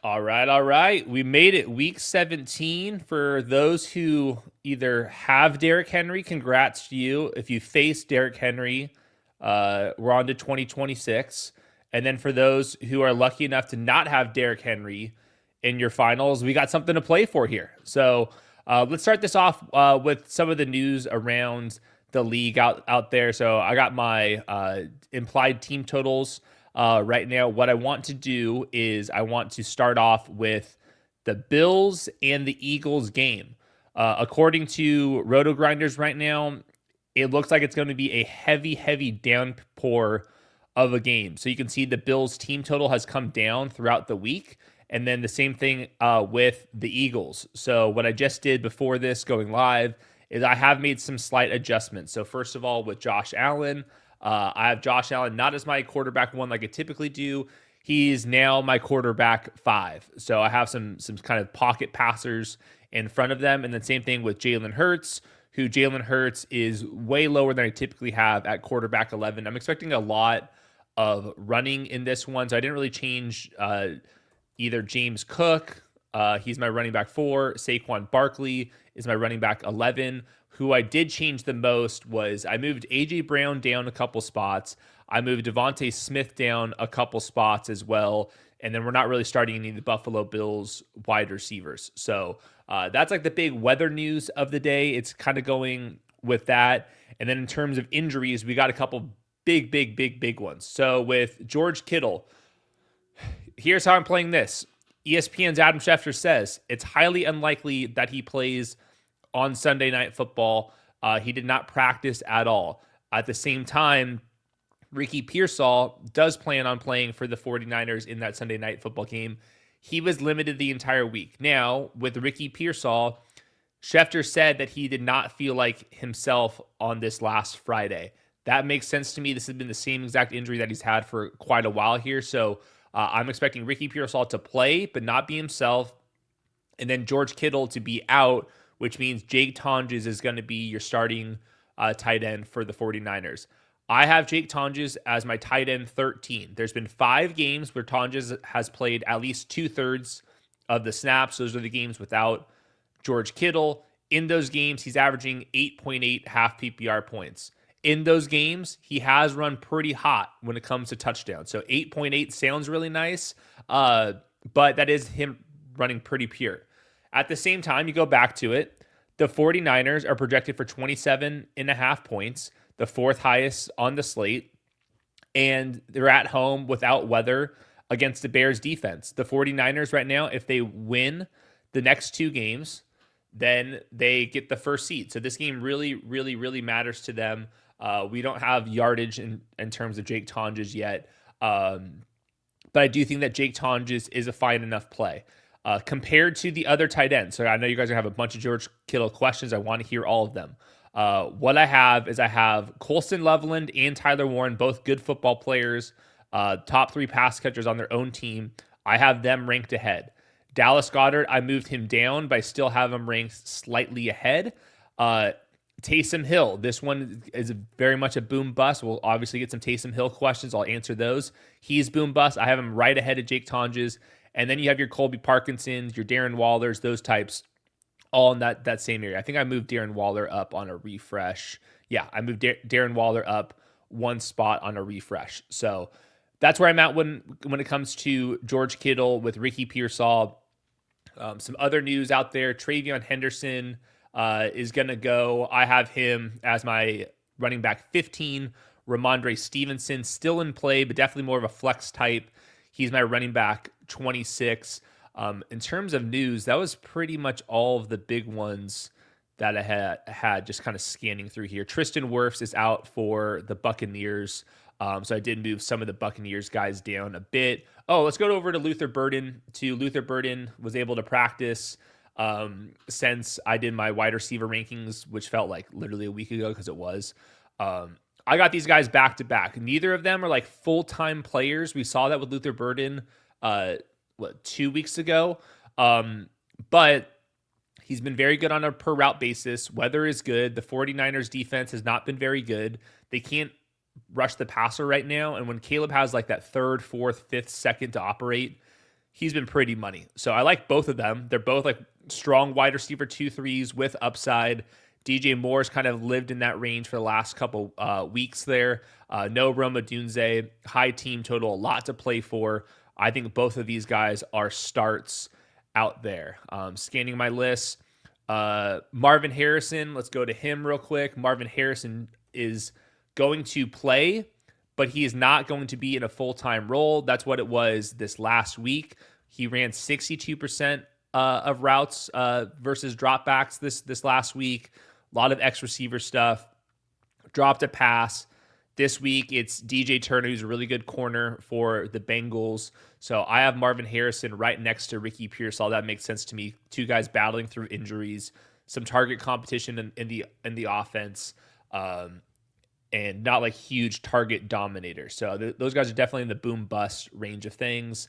All right, all right. We made it week 17. For those who either have Derrick Henry, congrats to you. If you face Derrick Henry, we're on to 2026. And then for those who are lucky enough to not have Derrick Henry in your finals, we got something to play for here. So let's start this off with some of the news around the league out there. So I got my implied team totals right now. What I want to do is I want to start off with the Bills and the Eagles game. According to Roto Grinders right now, it looks like it's going to be a heavy, heavy downpour of a game. So you can see the Bills team total has come down throughout the week. And then the same thing with the Eagles. So what I just did before this going live is I have made some slight adjustments. So first of all, with Josh Allen, I have Josh Allen not as my quarterback one like I typically do. He's now my quarterback 5. So I have some kind of pocket passers in front of them. And then same thing with Jalen Hurts, who Jalen Hurts is way lower than I typically have at quarterback 11. I'm expecting a lot of running in this one. So I didn't really change either James Cook, he's my running back 4. Saquon Barkley is my running back 11. Who I did change the most was I moved A.J. Brown down a couple spots. I moved Devontae Smith down a couple spots as well. And then we're not really starting any of the Buffalo Bills wide receivers. So that's like the big weather news of the day. It's kind of going with that. And then in terms of injuries, we got a couple big ones. So with George Kittle, here's how I'm playing this. ESPN's Adam Schefter says it's highly unlikely that he plays on Sunday Night Football. He did not practice at all. At the same time, Ricky Pearsall does plan on playing for the 49ers in that Sunday Night Football game. He was limited the entire week. Now, with Ricky Pearsall, Schefter said that he did not feel like himself on this last Friday. That makes sense to me. This has been the same exact injury that he's had for quite a while here. So I'm expecting Ricky Pearsall to play, but not be himself. And then George Kittle to be out, which means Jake Tonges is going to be your starting tight end for the 49ers. I have Jake Tonges as my tight end 13. There's been 5 games where Tonges has played at least 2/3 of the snaps. Those are the games without George Kittle. In those games, he's averaging 8.8 half PPR points. In those games, he has run pretty hot when it comes to touchdowns. So 8.8 sounds really nice, but that is him running pretty pure. At the same time, you go back to it, the 49ers are projected for 27.5 points, the 4th highest on the slate, and they're at home without weather against the Bears defense. The 49ers right now, if they win the next 2 games, then they get the first seed. So this game really matters to them. We don't have yardage in terms of Jake Tonges yet. But I do think that Jake Tonges is a fine enough play. Compared to the other tight ends. So I know you guys are going to have a bunch of George Kittle questions. I want to hear all of them. What I have is I have Colston Loveland and Tyler Warren, both good football players, top 3 pass catchers on their own team. I have them ranked ahead. Dallas Goedert, I moved him down, but I still have him ranked slightly ahead. Taysom Hill, this one is very much a boom bust. We'll obviously get some Taysom Hill questions. I'll answer those. He's boom bust. I have him right ahead of Jake Tonges. And then you have your Colby Parkinsons, your Darren Wallers, those types, all in that same area. I think I moved Darren Waller up on a refresh. Yeah, I moved Darren Waller up 1 spot on a refresh. So that's where I'm at when it comes to George Kittle with Ricky Pearsall. Some other news out there, TreVeyon Henderson is going to go. I have him as my running back 15. Ramondre Stevenson still in play, but definitely more of a flex type. He's my running back 26. In terms of news, that was pretty much all of the big ones that I had just kind of scanning through here. Tristan Wirfs is out for the Buccaneers. So I did move some of the Buccaneers guys down a bit. Oh, let's go over to Luther Burden. Luther Burden was able to practice since I did my wide receiver rankings, which felt like literally a week ago because it was. I got these guys back to back. Neither of them are like full-time players. We saw that with Luther Burden 2 weeks ago. But he's been very good on a per route basis. Weather is good. The 49ers defense has not been very good. They can't rush the passer right now. And when Caleb has like that 3rd, 4th, 5th second to operate, he's been pretty money. So I like both of them. They're both like strong wide receiver 2-3s with upside. DJ Moore's kind of lived in that range for the last couple weeks there. No Roma Dunze, high team total, a lot to play for. I think both of these guys are starts out there. Scanning my list, Marvin Harrison, let's go to him real quick. Marvin Harrison is going to play, but he is not going to be in a full-time role. That's what it was this last week. He ran 62% of routes versus dropbacks this last week. A lot of X receiver stuff. Dropped a pass. This week, it's DJ Turner, who's a really good corner for the Bengals. So I have Marvin Harrison right next to Ricky Pearsall. That makes sense to me. Two guys battling through injuries, some target competition in the offense, and not like huge target dominators. So those guys are definitely in the boom bust range of things.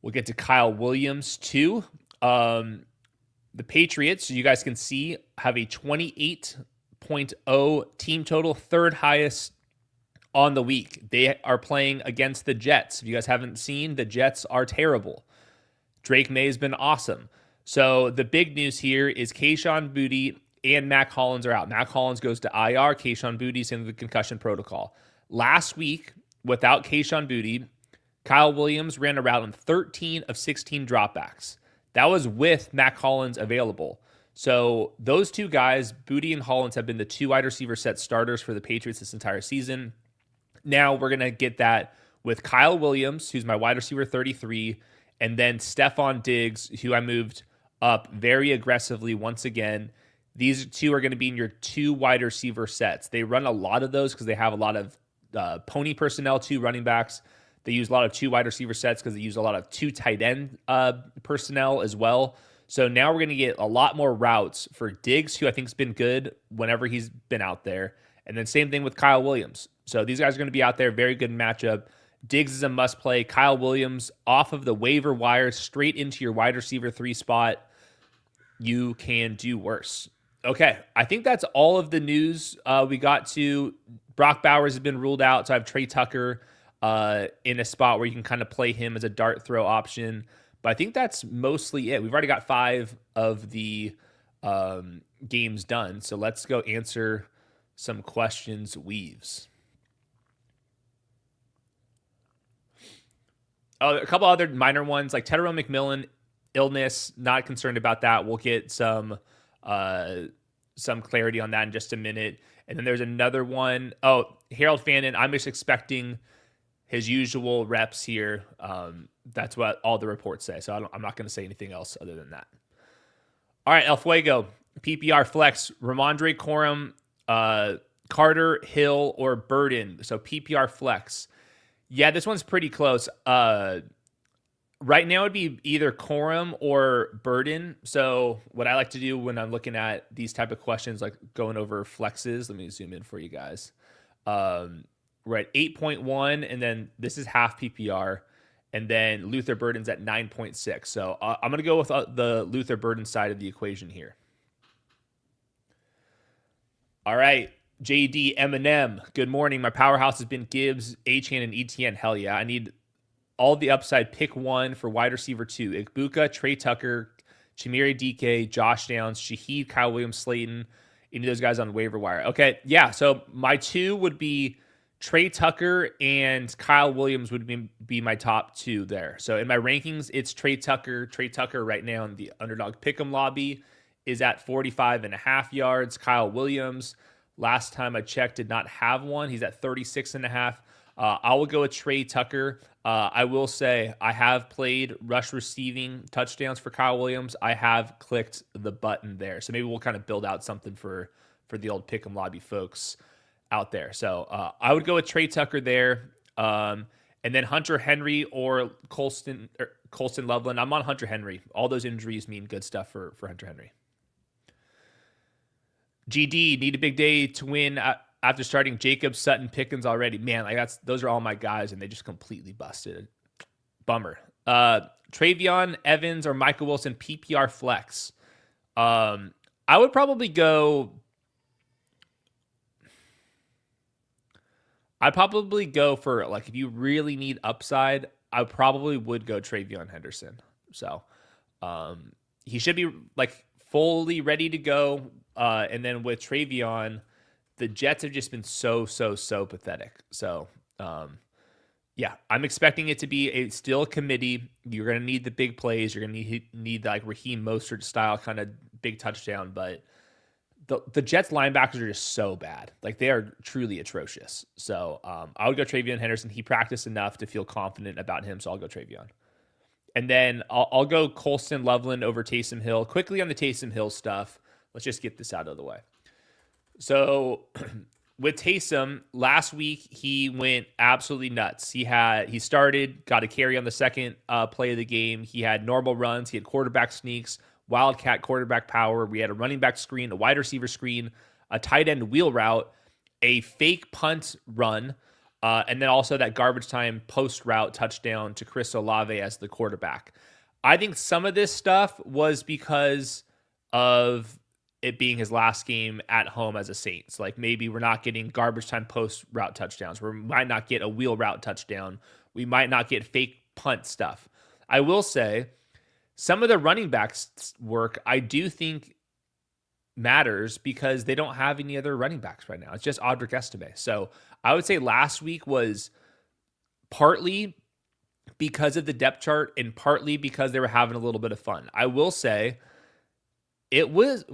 We'll get to Kyle Williams too. The Patriots, you guys can see, have a 28.0 team total, third highest on the week. They are playing against the Jets. If you guys haven't seen, the Jets are terrible. Drake May has been awesome. So the big news here is Kayshon Boutte and Mac Hollins are out. Mac Hollins goes to IR. Kayshon Boutte's in the concussion protocol. Last week, without Kayshon Boutte, Kyle Williams ran a route on 13 of 16 dropbacks. That was with Mac Hollins available. So those two guys, Boutte and Hollins, have been the two wide receiver set starters for the Patriots this entire season. Now we're going to get that with Kyle Williams, who's my wide receiver 33, and then Stephon Diggs, who I moved up very aggressively once again. These two are going to be in your two wide receiver sets. They run a lot of those because they have a lot of pony personnel, two running backs. They use a lot of two wide receiver sets because they use a lot of two tight end personnel as well. So now we're going to get a lot more routes for Diggs, who I think has been good whenever he's been out there. And then same thing with Kyle Williams. So these guys are going to be out there. Very good matchup. Diggs is a must play. Kyle Williams off of the waiver wire straight into your wide receiver 3 spot. You can do worse. Okay, I think that's all of the news we got to. Brock Bowers has been ruled out, so I have Trey Tucker in a spot where you can kind of play him as a dart throw option. But I think that's mostly it. We've already got 5 of the games done. So let's go answer some questions, Weaves. Oh, a couple other minor ones, like Tedderone McMillan, illness, not concerned about that. We'll get some clarity on that in just a minute. And then there's another one. Oh, Harold Fannin, I'm just expecting his usual reps here. That's what all the reports say. So I'm not going to say anything else other than that. All right, El Fuego, PPR flex, Ramondre Corum, Carter, Hill, or Burden. So PPR flex. Yeah, this one's pretty close. Right now it'd be either Corum or Burden. So what I like to do when I'm looking at these type of questions, like going over flexes, let me zoom in for you guys. We're at 8.1, and then this is half PPR, and then Luther Burden's at 9.6. So I'm going to go with the Luther Burden side of the equation here. All right, JD Eminem, good morning. My powerhouse has been Gibbs, Achane, and ETN. Hell yeah, I need all the upside. Pick one for wide receiver 2. Igbuka, Trey Tucker, Chimere DK, Josh Downs, Shaheed, Kyle Williams, Slayton. Any of those guys on waiver wire. Okay, yeah, so my 2 would be Trey Tucker and Kyle Williams would be my top 2 there. So in my rankings, it's Trey Tucker. Trey Tucker right now in the underdog pick'em lobby is at 45.5 yards. Kyle Williams, last time I checked, did not have one. He's at 36.5. I will go with Trey Tucker. I will say I have played rush receiving touchdowns for Kyle Williams. I have clicked the button there. So maybe we'll kind of build out something for the old pick'em lobby folks out there. So I would go with Trey Tucker there. And then Hunter Henry or Colston Loveland. I'm on Hunter Henry. All those injuries mean good stuff for Hunter Henry. GD, need a big day to win after starting Jacobs, Sutton, Pickens already. Man, like those are all my guys, and they just completely busted. Bummer. TreVeyon, Evans, or Michael Wilson, PPR flex. I would probably go... I'd probably go for, like, if you really need upside, I probably would go TreVeyon Henderson. So he should be like fully ready to go. And then with TreVeyon, the Jets have just been so pathetic. So yeah, I'm expecting it to be a still committee. You're going to need the big plays. You're going to need like Raheem Mostert style kind of big touchdown. But the Jets linebackers are just so bad. Like they are truly atrocious. So I would go TreVeyon Henderson. He practiced enough to feel confident about him. So I'll go TreVeyon. And then I'll go Colston Loveland over Taysom Hill. Quickly on the Taysom Hill stuff, let's just get this out of the way. So with Taysom, last week he went absolutely nuts. He started, got a carry on the second play of the game. He had normal runs. He had quarterback sneaks, wildcat quarterback power. We had a running back screen, a wide receiver screen, a tight end wheel route, a fake punt run, and then also that garbage time post route touchdown to Chris Olave as the quarterback. I think some of this stuff was because of it being his last game at home as a Saints. Like maybe we're not getting garbage time post route touchdowns. We might not get a wheel route touchdown. We might not get fake punt stuff. I will say some of the running backs work I do think matters because they don't have any other running backs right now. It's just Audric Estime. So I would say last week was partly because of the depth chart and partly because they were having a little bit of fun. I will say it was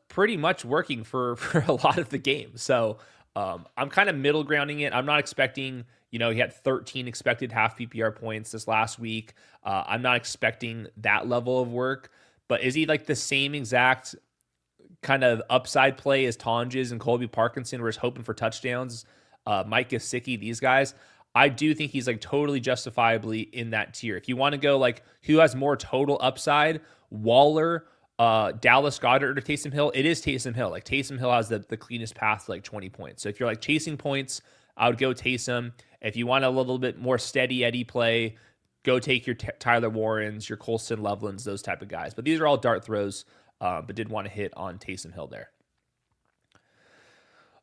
pretty much working for a lot of the game. So I'm kind of middle grounding it. I'm not expecting, he had 13 expected half PPR points this last week. I'm not expecting that level of work, but is he like the same exact kind of upside play as Tonjes and Colby Parkinson, where he's hoping for touchdowns? Mike Gesicki, these guys, I do think he's like totally justifiably in that tier. If you want to go like who has more total upside, Waller, Dallas Goedert or Taysom Hill, it is Taysom Hill. Like Taysom Hill has the cleanest path to like 20 points. So if you're like chasing points, I would go Taysom. If you want a little bit more steady Eddie play, go take your Tyler Warrens, your Colston Lovelands, those type of guys. But these are all dart throws, but did want to hit on Taysom Hill there.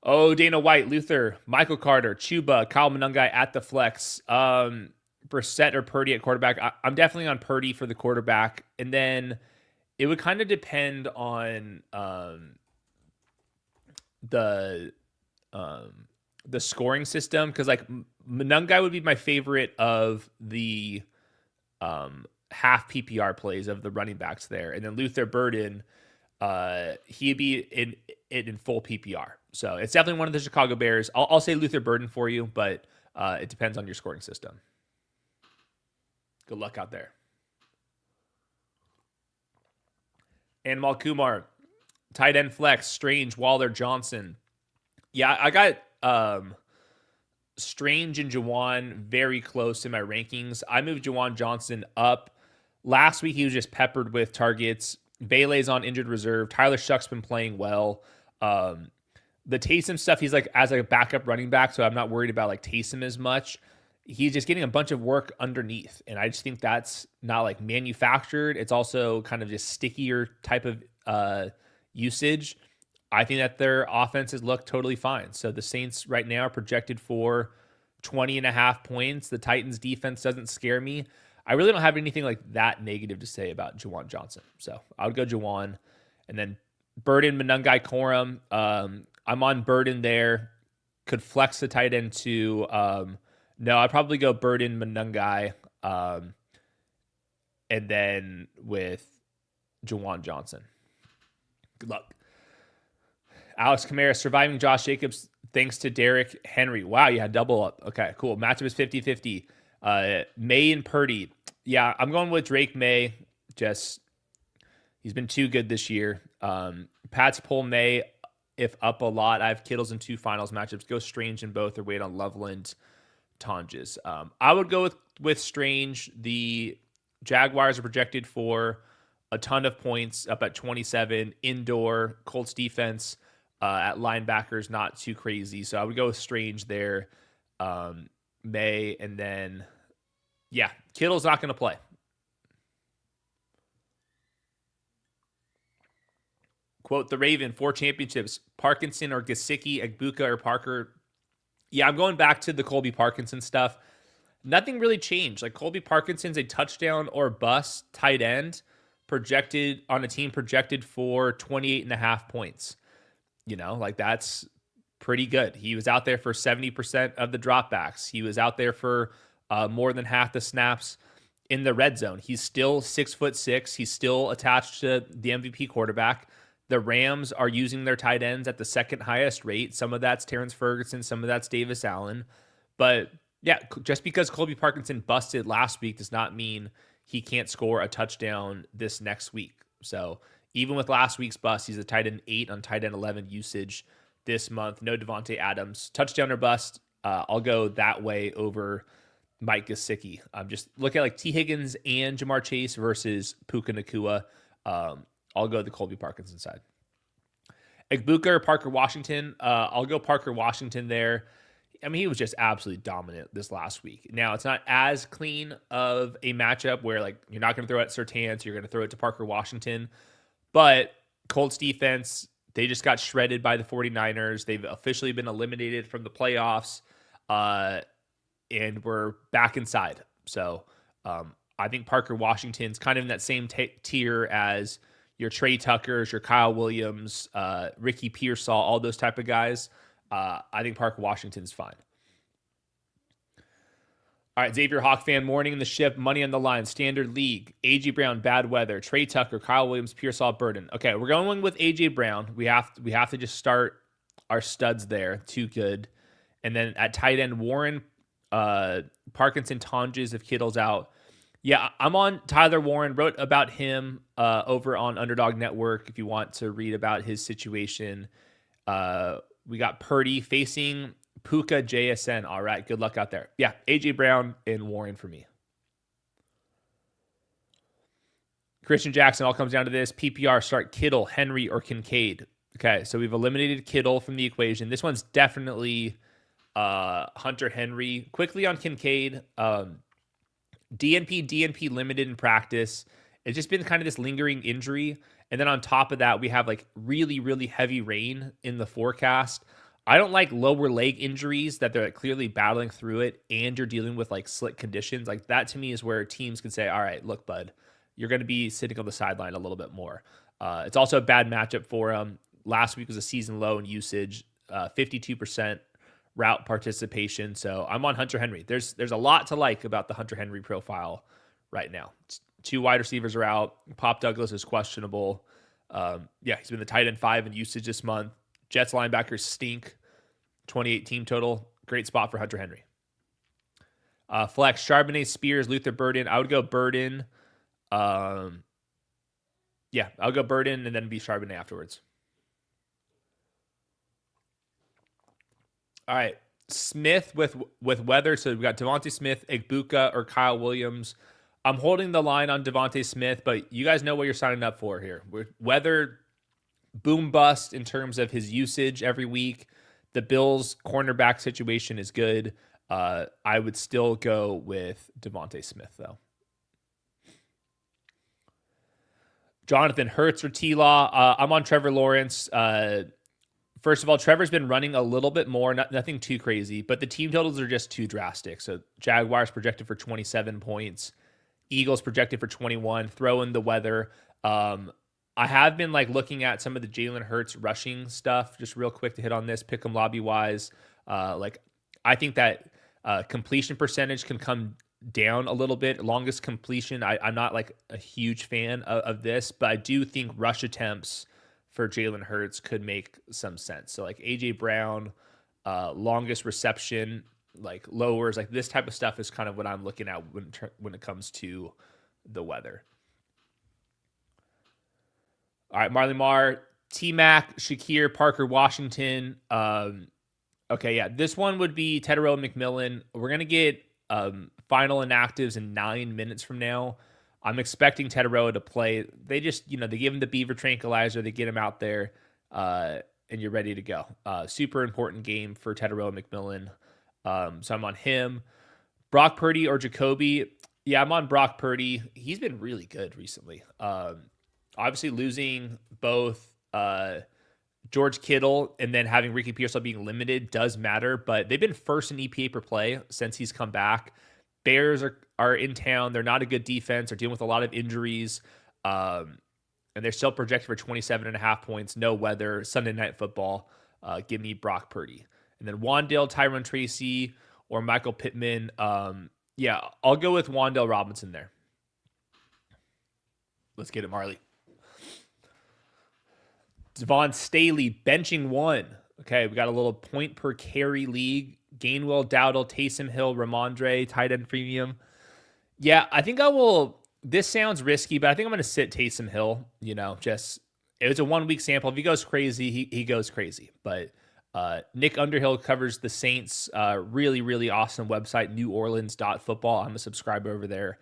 Oh, Dana White, Luther, Michael Carter, Chuba, Kyle Monangai at the flex. Brissett or Purdy at quarterback. I'm definitely on Purdy for the quarterback. And then it would kind of depend on the scoring system, because like Monangai would be my favorite of the half PPR plays of the running backs there, and then Luther Burden, he'd be in full PPR. So it's definitely one of the Chicago Bears. I'll say Luther Burden for you, but it depends on your scoring system. Good luck out there. And Malkumar, tight end flex, Strange, Waller, Johnson. Yeah, I got Strange and Jauan very close in my rankings. I moved Jauan Johnson up. Last week, he was just peppered with targets. Vele's on injured reserve. Tyler Shuck's been playing well. The Taysom stuff, he's like as a backup running back, so I'm not worried about like Taysom as much. He's just getting a bunch of work underneath, and I just think that's not like manufactured. It's also kind of just stickier type of usage. I think that their offenses look totally fine. So the Saints right now are projected for 20.5 points. The Titans defense doesn't scare me. I really don't have anything like that negative to say about Jauan Johnson. So I would go Jauan. And then Burden, Monangai, Corum. I'm on Burden there. Could flex the tight end to no, I'd probably go Burden, Monangai, and then with Jauan Johnson. Good luck. Alex Kamara, surviving Josh Jacobs thanks to Derrick Henry. Wow, you had double up. Okay, cool. Matchup is 50-50. May and Purdy. Yeah, I'm going with Drake May. Just, he's been too good this year. Pats pull May, if up a lot. I have Kittles in 2 finals matchups. Go Strange in both or wait on Loveland, Tonjes. I would go with Strange. The Jaguars are projected for a ton of points, up at 27. Indoor, Colts defense at linebackers, not too crazy. So I would go with Strange there. May, and then, yeah, Kittle's not going to play. Quote, the Raven, 4 championships, Parkinson or Gesicki, Egbuka or Parker. Yeah, I'm going back to the Colby Parkinson stuff. nothing really changed. Like Colby Parkinson's a touchdown or bust tight end projected on a team projected for 28.5 points. Like that's pretty good. He was out there for 70% of the dropbacks. He was out there for more than half the snaps in the red zone. He's still 6'6". He's still attached to the MVP quarterback. The Rams are using their tight ends at the second highest rate. Some of that's Terrence Ferguson. Some of that's Davis Allen. But yeah, just because Colby Parkinson busted last week does not mean he can't score a touchdown this next week. So even with last week's bust, he's a tight end 8 on tight end 11 usage this month. No Devontae Adams. Touchdown or bust, I'll go that way over Mike Gesicki. Just look at like T. Higgins and Jamar Chase versus Puka Nacua. I'll go the Colby Parkinson side. Egbuka or Parker Washington. I'll go Parker Washington there. I mean, he was just absolutely dominant this last week. Now, it's not as clean of a matchup where like you're not going to throw it at Surtain, so you're going to throw it to Parker Washington. But Colts defense, they just got shredded by the 49ers. They've officially been eliminated from the playoffs, and we're back inside. So I think Parker Washington's kind of in that same tier as your Trey Tuckers, your Kyle Williams, Ricky Pearsall, all those type of guys. I think Parker Washington's fine. All right, Xavier Hawk fan, morning in the ship, money on the line, standard league, A.J. Brown, bad weather, Trey Tucker, Kyle Williams, Pearsall, Burden. Okay, we're going with A.J. Brown. We have to just start our studs there. Too good. And then at tight end, Warren, Parkinson, Tonjes if Kittle's out. Yeah, I'm on Tyler Warren. Wrote about him over on Underdog Network if you want to read about his situation. We got Purdy facing Puka JSN. All right, good luck out there. Yeah, A.J. Brown and Warren for me. Christian Jackson, all comes down to this. PPR, start Kittle, Henry, or Kincaid. Okay, so we've eliminated Kittle from the equation. This one's definitely Hunter Henry. Quickly on Kincaid, DNP limited in practice. It's just been kind of this lingering injury. And then on top of that, we have like really, really heavy rain in the forecast. I don't like lower leg injuries that they're like clearly battling through it and you're dealing with like slick conditions. Like that to me is where teams can say, all right, look, bud, you're going to be sitting on the sideline a little bit more. It's also a bad matchup for him. Last week was a season low in usage, 52% route participation. So I'm on Hunter Henry. There's a lot to like about the Hunter Henry profile right now. 2 wide receivers are out. Pop Douglas is questionable. He's been the tight end 5 in usage this month. Jets linebackers stink. 28 team total. Great spot for Hunter Henry. Flex, Charbonnet, Spears, Luther Burden. I would go Burden. I'll go Burden and then be Charbonnet afterwards. All right. Smith with weather. So we've got Devontae Smith, Egbuka, or Kyle Williams. I'm holding the line on Devontae Smith, but you guys know what you're signing up for here. Weather, boom bust in terms of his usage every week. The Bills' cornerback situation is good. I would still go with Devontae Smith, though. Jonathan, Hurts or T-Law? I'm on Trevor Lawrence. First of all, Trevor's been running a little bit more, nothing too crazy, but the team totals are just too drastic. So Jaguars projected for 27 points. Eagles projected for 21. Throw in the weather. I have been like looking at some of the Jalen Hurts rushing stuff, just real quick to hit on this, pick 'em lobby wise. I think that completion percentage can come down a little bit. Longest completion, I'm not like a huge fan of this, but I do think rush attempts for Jalen Hurts could make some sense. So like AJ Brown, longest reception, like lowers, like this type of stuff is kind of what I'm looking at when it comes to the weather. All right, Marley Marr, T-Mac, Shakir, Parker, Washington. This one would be Tedero McMillan. We're going to get final inactives in 9 minutes from now. I'm expecting Tedero to play. They just, they give him the Beaver tranquilizer, they get him out there, and you're ready to go. Super important game for Tedero McMillan. So I'm on him. Brock Purdy or Jacoby. Yeah, I'm on Brock Purdy. He's been really good recently. Obviously losing both George Kittle and then having Ricky Pearsall being limited does matter, but they've been first in EPA per play since he's come back. Bears are in town. They're not a good defense. They're dealing with a lot of injuries. And they're still projected for 27.5 points. No weather. Sunday Night Football. Give me Brock Purdy. And then Wan'Dale, Tyrone Tracy, or Michael Pittman. Yeah, I'll go with Wan'Dale Robinson there. Let's get it, Marley. Devon Staley benching 1. Okay, we got a little point per carry league. Gainwell, Dowdle, Taysom Hill, Ramondre, tight end premium. Yeah, I think I will. This sounds risky, but I think I'm going to sit Taysom Hill. Just it was a 1 week sample. If he goes crazy, he goes crazy. But Nick Underhill covers the Saints. Really, really awesome website, neworleans.football. I'm a subscriber over there.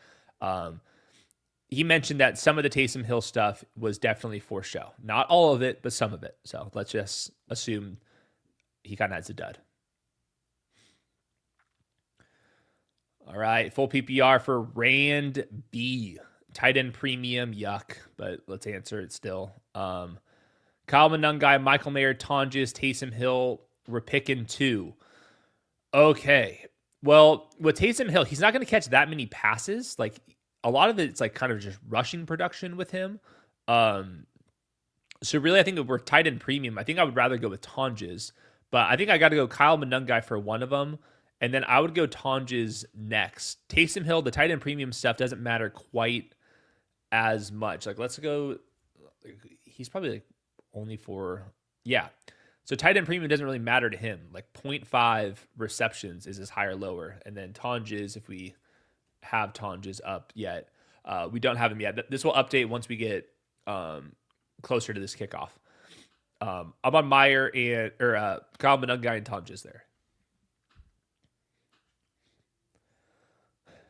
He mentioned that some of the Taysom Hill stuff was definitely for show. Not all of it, but some of it. So let's just assume he kind of has a dud. All right, full PPR for Rand B. Tight end premium, yuck, but let's answer it still. Kyle Monungai, Michael Mayer, Tonjes, Taysom Hill, we're picking 2. Okay, well, with Taysom Hill, he's not going to catch that many passes. Like, a lot of it's like kind of just rushing production with him. So really, I think if we're tight end premium, I think I would rather go with Tonjes, but I think I got to go Kyle Monungai for one of them. And then I would go Tonjes next. Taysom Hill, the tight end premium stuff doesn't matter quite as much. Like, let's go. He's probably like only for, yeah. So tight end premium doesn't really matter to him. Like 0.5 receptions is his higher lower. And then Tonjes, if we have Tonjes up yet, we don't have him yet. This will update once we get closer to this kickoff. I'm on Meyer and Kyle Monungai and Tonjes there.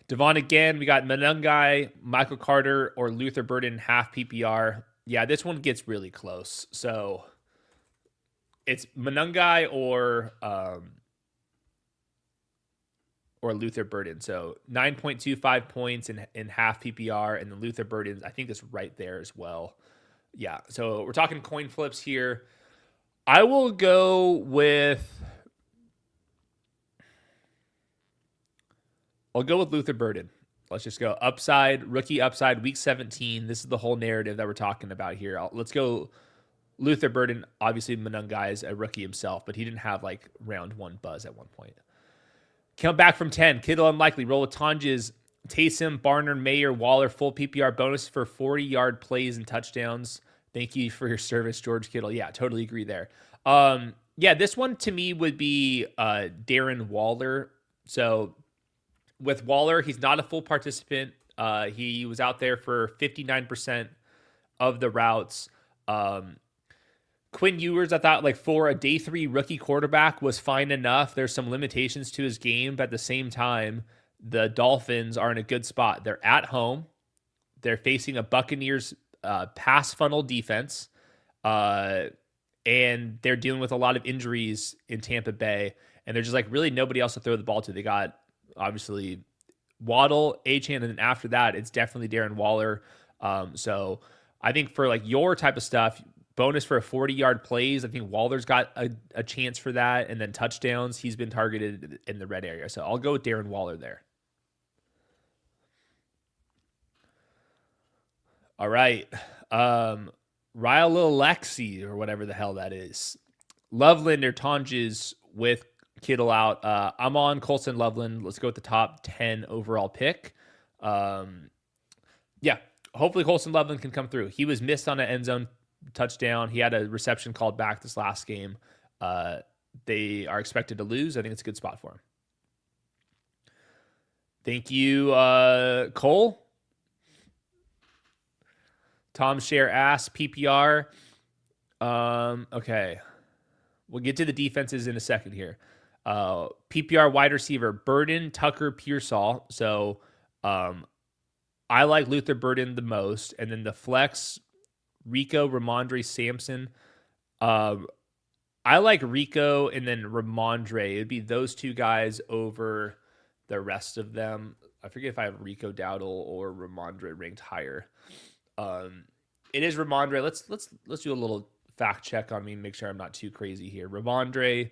Devon again, we got Monungai, Michael Carter, or Luther Burden, half PPR. Yeah, this one gets really close. So it's Monungai or Luther Burden. So 9.25 points in half PPR, and then Luther Burden, I think, is right there as well. Yeah, so we're talking coin flips here. I will go with... I'll go with Luther Burden. Let's just go upside, rookie upside, week 17. This is the whole narrative that we're talking about here. Let's go Luther Burden. Obviously, Monungai is a rookie himself, but he didn't have like round 1 buzz at one point. Count back from 10. Kittle unlikely. Roll with Tonjes, Taysom, Barner, Mayer, Waller. Full PPR bonus for 40-yard plays and touchdowns. Thank you for your service, George Kittle. Yeah, totally agree there. Yeah, this one to me would be Darren Waller. So with Waller, he's not a full participant. He was out there for 59% of the routes. Quinn Ewers, I thought, like, for a day 3 rookie quarterback was fine enough. There's some limitations to his game, but at the same time, the Dolphins are in a good spot. They're at home. They're facing a Buccaneers pass funnel defense, and they're dealing with a lot of injuries in Tampa Bay, and there's just like really nobody else to throw the ball to. They got obviously Waddle, Achane, and then after that, it's definitely Darren Waller. So I think for like your type of stuff, bonus for a 40-yard plays, I think Waller's got a chance for that, and then touchdowns, he's been targeted in the red area. So I'll go with Darren Waller there. All right. Ryle Lexi, or whatever the hell that is. Loveland or Tonjes with Kittle out. I'm on Colson Loveland. Let's go with the top 10 overall pick. Yeah, hopefully Colson Loveland can come through. He was missed on an end zone touchdown. He had a reception called back this last game. They are expected to lose. I think it's a good spot for him. Thank you, Cole. Tom Share asks, PPR. Okay. We'll get to the defenses in a second here. PPR wide receiver, Burden, Tucker, Pearsall. So I like Luther Burden the most. And then the flex, Rico, Ramondre, Sampson. I like Rico and then Ramondre. It'd be those two guys over the rest of them. I forget if I have Rico Dowdle or Ramondre ranked higher. It is Ramondre. Let's do a little fact check on me and make sure I'm not too crazy here. Ramondre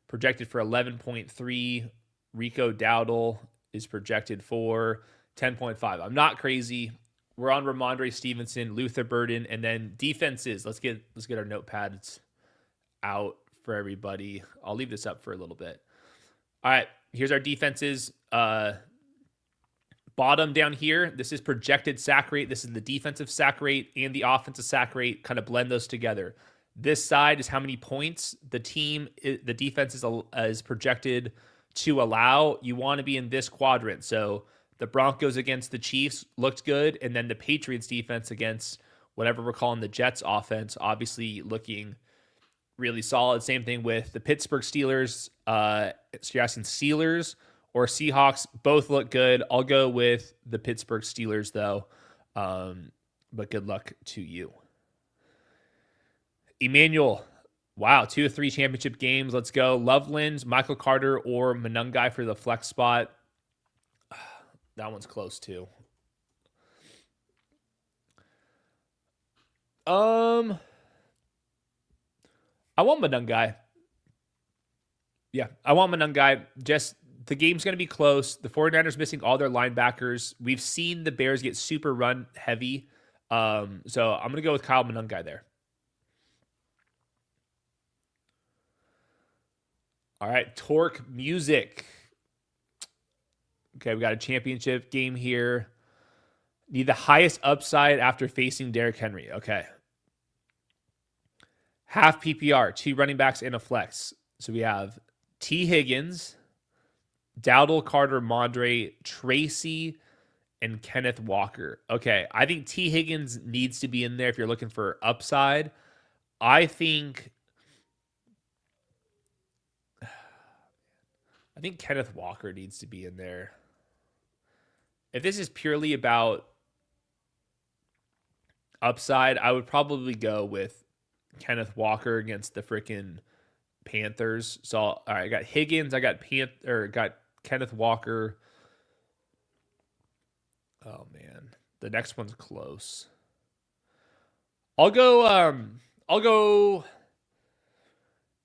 projected for 11.3. Rico Dowdle is projected for 10.5. I'm not crazy. We're on Ramondre Stevenson, Luther Burden, and then defenses. Let's get our notepads out for everybody. I'll leave this up for a little bit. All right, here's our defenses. Bottom down here, this is projected sack rate. This is the defensive sack rate and the offensive sack rate. Kind of blend those together. This side is how many points the defense is projected to allow. You want to be in this quadrant. So the Broncos against the Chiefs looked good, and then the Patriots defense against whatever we're calling the Jets offense, obviously looking really solid. Same thing with the Pittsburgh Steelers. So you're asking Steelers or Seahawks, both look good. I'll go with the Pittsburgh Steelers though, but good luck to you. Emmanuel, wow, 2 of 3 championship games. Let's go. Loveland, Michael Carter, or Monungai for the flex spot. That one's close too. I want Monungai. Yeah, I want Monungai. Just the game's going to be close. The 49ers missing all their linebackers. We've seen the Bears get super run heavy. So I'm going to go with Kyle Monungai there. All right, Torque Music. Okay, we got a championship game here. Need the highest upside after facing Derrick Henry. Okay. Half PPR, 2 running backs and a flex. So we have T. Higgins, Dowdle, Carter, Mondre, Tracy, and Kenneth Walker. Okay, I think T. Higgins needs to be in there if you're looking for upside. I think Kenneth Walker needs to be in there. If this is purely about upside, I would probably go with Kenneth Walker against the freaking Panthers. So, all right, I got Higgins, I got Kenneth Walker. Oh man, the next one's close. I'll go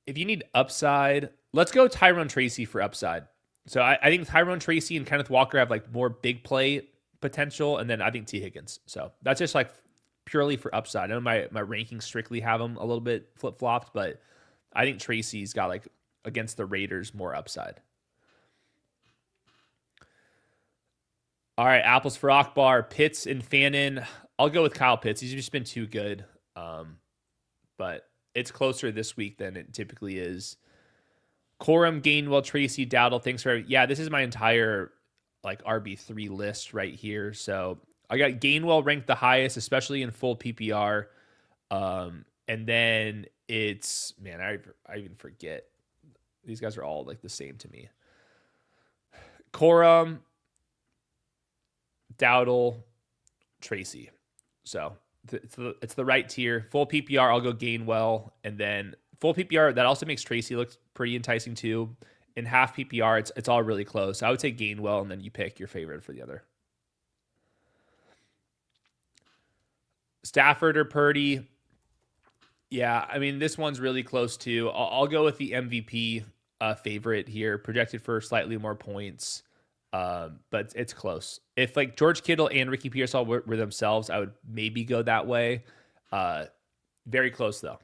if you need upside, let's go Tyrone Tracy for upside. So I think Tyrone Tracy and Kenneth Walker have like more big play potential, and then I think T. Higgins. So that's just like purely for upside. I know my rankings strictly have him a little bit flip-flopped, but I think Tracy's got like against the Raiders more upside. All right, apples for Akbar, Pitts and Fannin. I'll go with Kyle Pitts. He's just been too good. But it's closer this week than it typically is. Corum, Gainwell, Tracy, Dowdle. Thanks for this is my entire like RB3 list right here. So I got Gainwell ranked the highest, especially in full PPR. And then it's I even forget. These guys are all like the same to me. Corum, Dowdle, Tracy. So it's the right tier. Full PPR, I'll go Gainwell, and then full PPR, that also makes Tracy look pretty enticing too. In half PPR, it's all really close. I would say Gainwell, and then you pick your favorite for the other. Stafford or Purdy. Yeah, I mean, this one's really close too. I'll go with the MVP favorite here, projected for slightly more points. But it's close. If like George Kittle and Ricky Pearsall were themselves, I would maybe go that way. Very close though.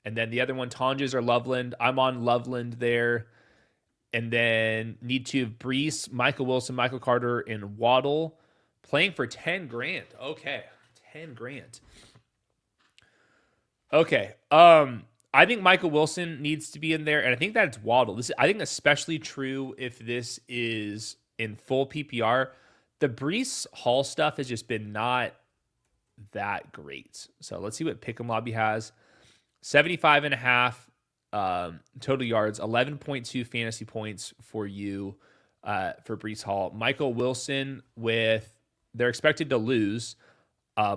And then the other one, Tonjes or Loveland. I'm on Loveland there. And then need to have Brees, Michael Wilson, Michael Carter, and Waddle playing for $10,000. Okay, $10,000. Okay. I think Michael Wilson needs to be in there, and I think that's Waddle. I think especially true if this is in full PPR. The Brees Hall stuff has just been not that great. So let's see what Pick'em Lobby has. 75.5 total yards, 11.2 fantasy points for you for Brees Hall. Michael Wilson they're expected to lose.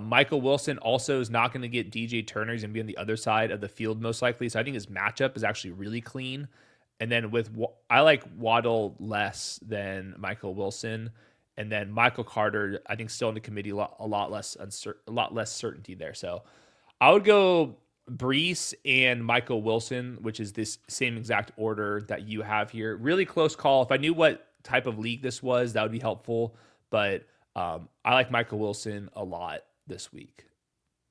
Michael Wilson also is not going to get DJ Turner. He's going to be on the other side of the field most likely. So I think his matchup is actually really clean. And then I like Waddle less than Michael Wilson. And then Michael Carter, I think still in the committee, a lot less certainty there. So I would go Brees and Michael Wilson, which is this same exact order that you have here. Really close call. If I knew what type of league this was, that would be helpful. But I like Michael Wilson a lot this week.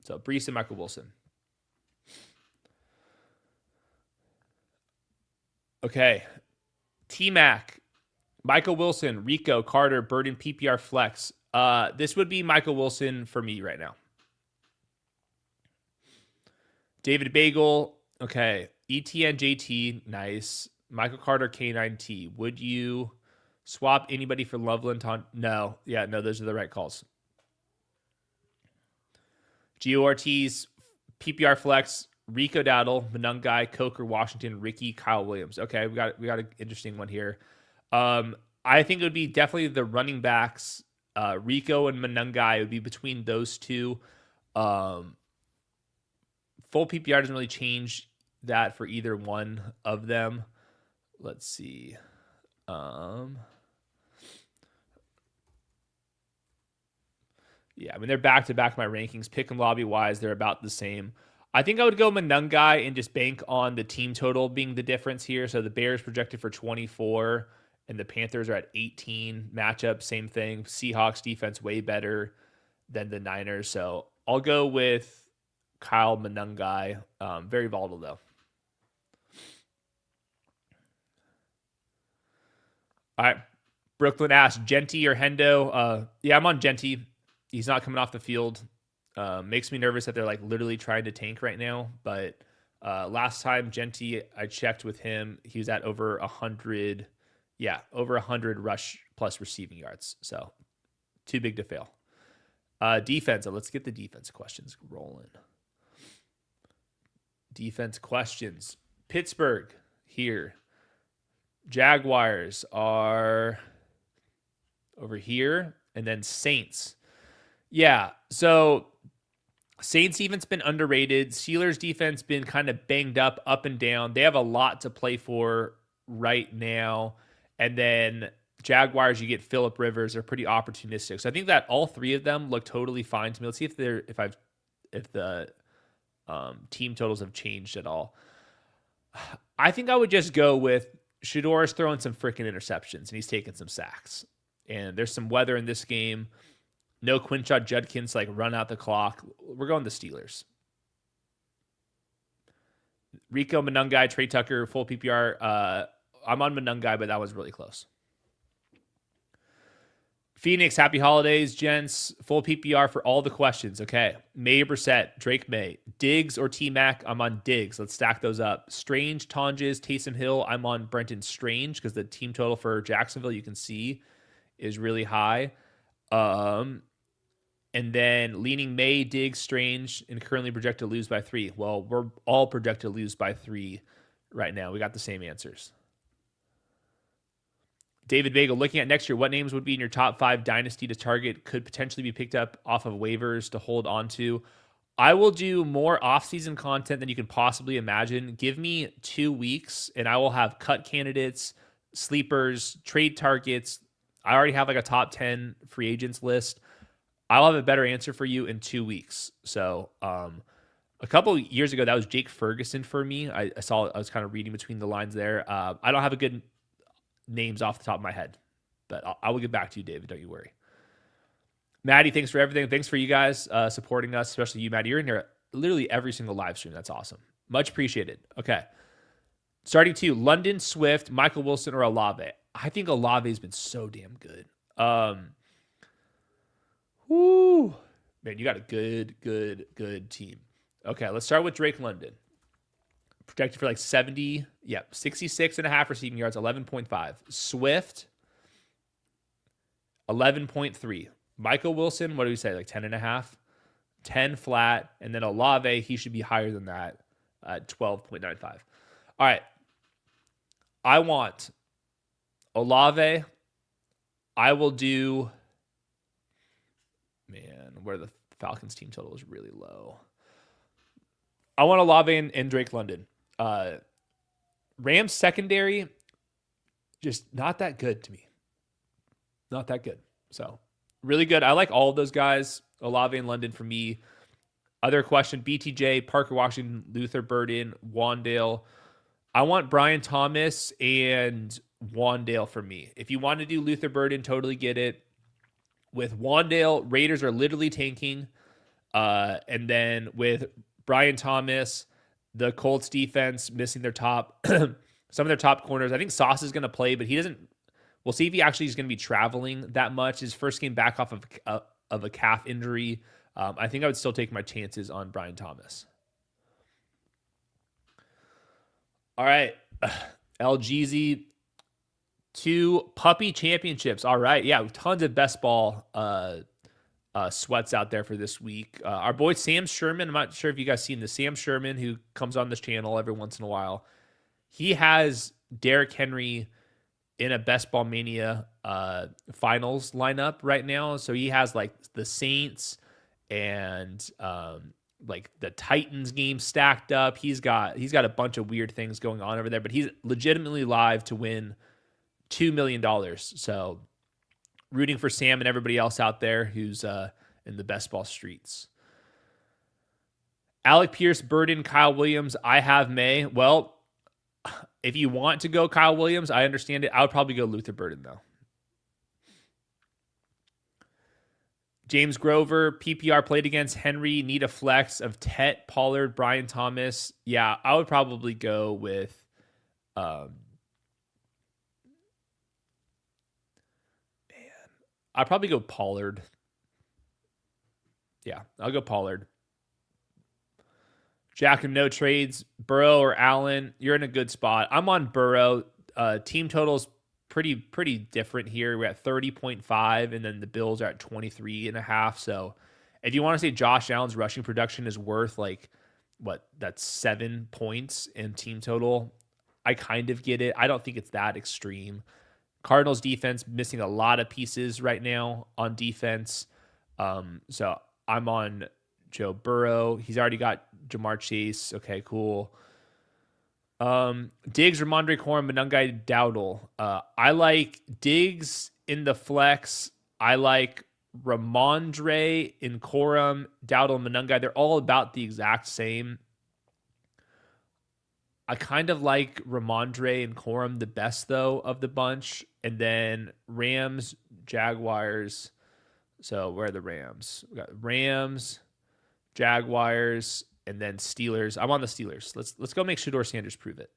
So Brees and Michael Wilson. Okay. T-Mac, Michael Wilson, Rico, Carter, Burden, PPR Flex. This would be Michael Wilson for me right now. David Bagel, okay. ETN, JT, nice. Michael Carter, K9T. Would you swap anybody for Loveland? No. Yeah, no, those are the right calls. Gio Ortiz, PPR Flex, Rico Dowdle, Monungai, Coker, Washington, Ricky, Kyle Williams. Okay, we got an interesting one here. I think it would be definitely the running backs. Rico and Monungai would be between those two. Full PPR doesn't really change that for either one of them. Let's see. Yeah, I mean, they're back-to-back my rankings. Pick and lobby-wise, they're about the same. I think I would go Monungai and just bank on the team total being the difference here. So the Bears projected for 24, and the Panthers are at 18. Matchup, same thing. Seahawks defense way better than the Niners. So I'll go with Kyle Monungai. Very volatile, though. All right. Brooklyn asked, Genty or Hendo? Yeah, I'm on Genty. He's not coming off the field. Makes me nervous that they're like literally trying to tank right now. But last time Genty, I checked with him, he was at over 100. Yeah, over 100 rush plus receiving yards. So too big to fail. Defense. So let's get the defense questions rolling. Defense questions. Pittsburgh here. Jaguars are over here. And then Saints. Yeah, so Saints defense been underrated. Steelers defense been kind of banged up and down. They have a lot to play for right now. And then Jaguars, you get Phillip Rivers, are pretty opportunistic. So I think that all three of them look totally fine to me. Let's see if the team totals have changed at all. I think I would just go with Shadour's throwing some freaking interceptions and he's taking some sacks. And there's some weather in this game. No Quinshot Judkins like run out the clock. We're going the Steelers. Rico, Monungai, Trey Tucker, full PPR. I'm on Monungai, but that was really close. Phoenix, happy holidays, gents. Full PPR for all the questions. Okay. May Brissett, Drake May. Diggs or T-Mac? I'm on Diggs. Let's stack those up. Strange, Tonjes, Taysom Hill. I'm on Brenton Strange because the team total for Jacksonville, you can see, is really high. And then leaning May, Diggs, Strange, and currently projected to lose by 3. Well, we're all projected to lose by 3 right now. We got the same answers. David Bagel, looking at next year, what names would be in your top 5 dynasty to target, could potentially be picked up off of waivers to hold on to? I will do more off-season content than you can possibly imagine. Give me 2 weeks, and I will have cut candidates, sleepers, trade targets. I already have like a top 10 free agents list. I'll have a better answer for you in 2 weeks. So a couple years ago, that was Jake Ferguson for me. I was kind of reading between the lines there. I don't have a good names off the top of my head, but I will get back to you, David. Don't you worry. Maddie, thanks for everything. Thanks for you guys supporting us, especially you, Maddie. You're in here literally every single live stream. That's awesome. Much appreciated. Okay. Starting 2, London, Swift, Michael Wilson, or Olave. I think Olave has been so damn good. Woo. Man, you got a good team. Okay, let's start with Drake London. Projected for like 66.5 receiving yards, 11.5. Swift, 11.3. Michael Wilson, what do we say, like 10.5? 10 flat. And then Olave, he should be higher than that at 12.95. All right. I want Olave. I will do... Man, where the Falcons team total is really low. I want Olave and Drake London. Rams secondary, just not that good to me. Not that good. So, really good. I like all of those guys. Olave and London for me. Other question, BTJ, Parker Washington, Luther Burden, Wandale. I want Brian Thomas and Wandale for me. If you want to do Luther Burden, totally get it. With Wandale, Raiders are literally tanking. And then with Brian Thomas, the Colts defense missing their top, some of their top corners. I think Sauce is going to play, but he doesn't. We'll see if he actually is going to be traveling that much. His first game back off of a calf injury. I think I would still take my chances on Brian Thomas. All right, LGZ 2 puppy championships. All right, yeah, tons of best ball sweats out there for this week. Our boy Sam Sherman, I'm not sure if you guys seen this. Sam Sherman, who comes on this channel every once in a while, he has Derrick Henry in a Best Ball Mania finals lineup right now. So he has like the Saints and like the Titans game stacked up. He's got a bunch of weird things going on over there, but he's legitimately live to win $2 million. So rooting for Sam and everybody else out there who's in the best ball streets. Alec Pierce, Burden, Kyle Williams. I have May. Well, if you want to go Kyle Williams, I understand it. I would probably go Luther Burden, though. James Grover, PPR played against Henry, need a flex of Tet, Pollard, Brian Thomas. Yeah, I would probably go with I'd probably go Pollard. Yeah, I'll go Pollard. Jack and no trades, Burrow or Allen. You're in a good spot. I'm on Burrow. Team totals pretty different here. We're at 30.5, and then the Bills are at 23.5. So if you want to say Josh Allen's rushing production is worth like that's 7 points in team total, I kind of get it. I don't think it's that extreme. Cardinals defense missing a lot of pieces right now on defense. So I'm on Joe Burrow. He's already got Jamar Chase. Okay, cool. Diggs, Ramondre Corum, Monungai Dowdle. I like Diggs in the flex. I like Ramondre in Corum, Dowdle, Monungai. They're all about the exact same. I kind of like Ramondre and Corum the best, though, of the bunch. And then Rams, Jaguars. So where are the Rams? We got Rams, Jaguars, and then Steelers. I'm on the Steelers. Let's go make Shedeur Sanders prove it.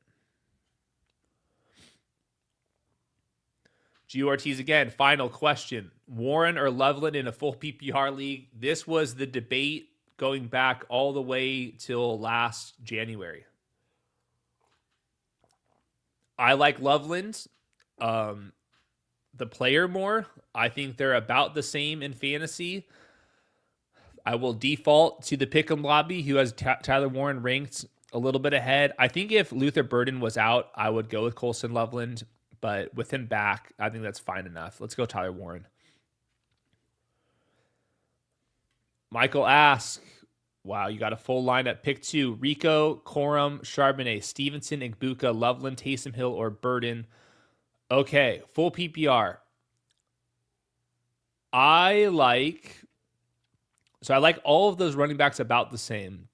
Gio Ortiz again. Final question. Warren or Loveland in a full PPR league? This was the debate going back all the way till last January. I like Loveland, the player more. I think they're about the same in fantasy. I will default to the Pick'em lobby, who has Tyler Warren ranked a little bit ahead. I think if Luther Burden was out, I would go with Colson Loveland, but with him back, I think that's fine enough. Let's go Tyler Warren. Michael asks, wow, you got a full lineup. Pick 2, Rico, Corum, Charbonnet, Stevenson, Igbuka, Loveland, Taysom Hill, or Burden. Okay, full PPR. I like all of those running backs about the same.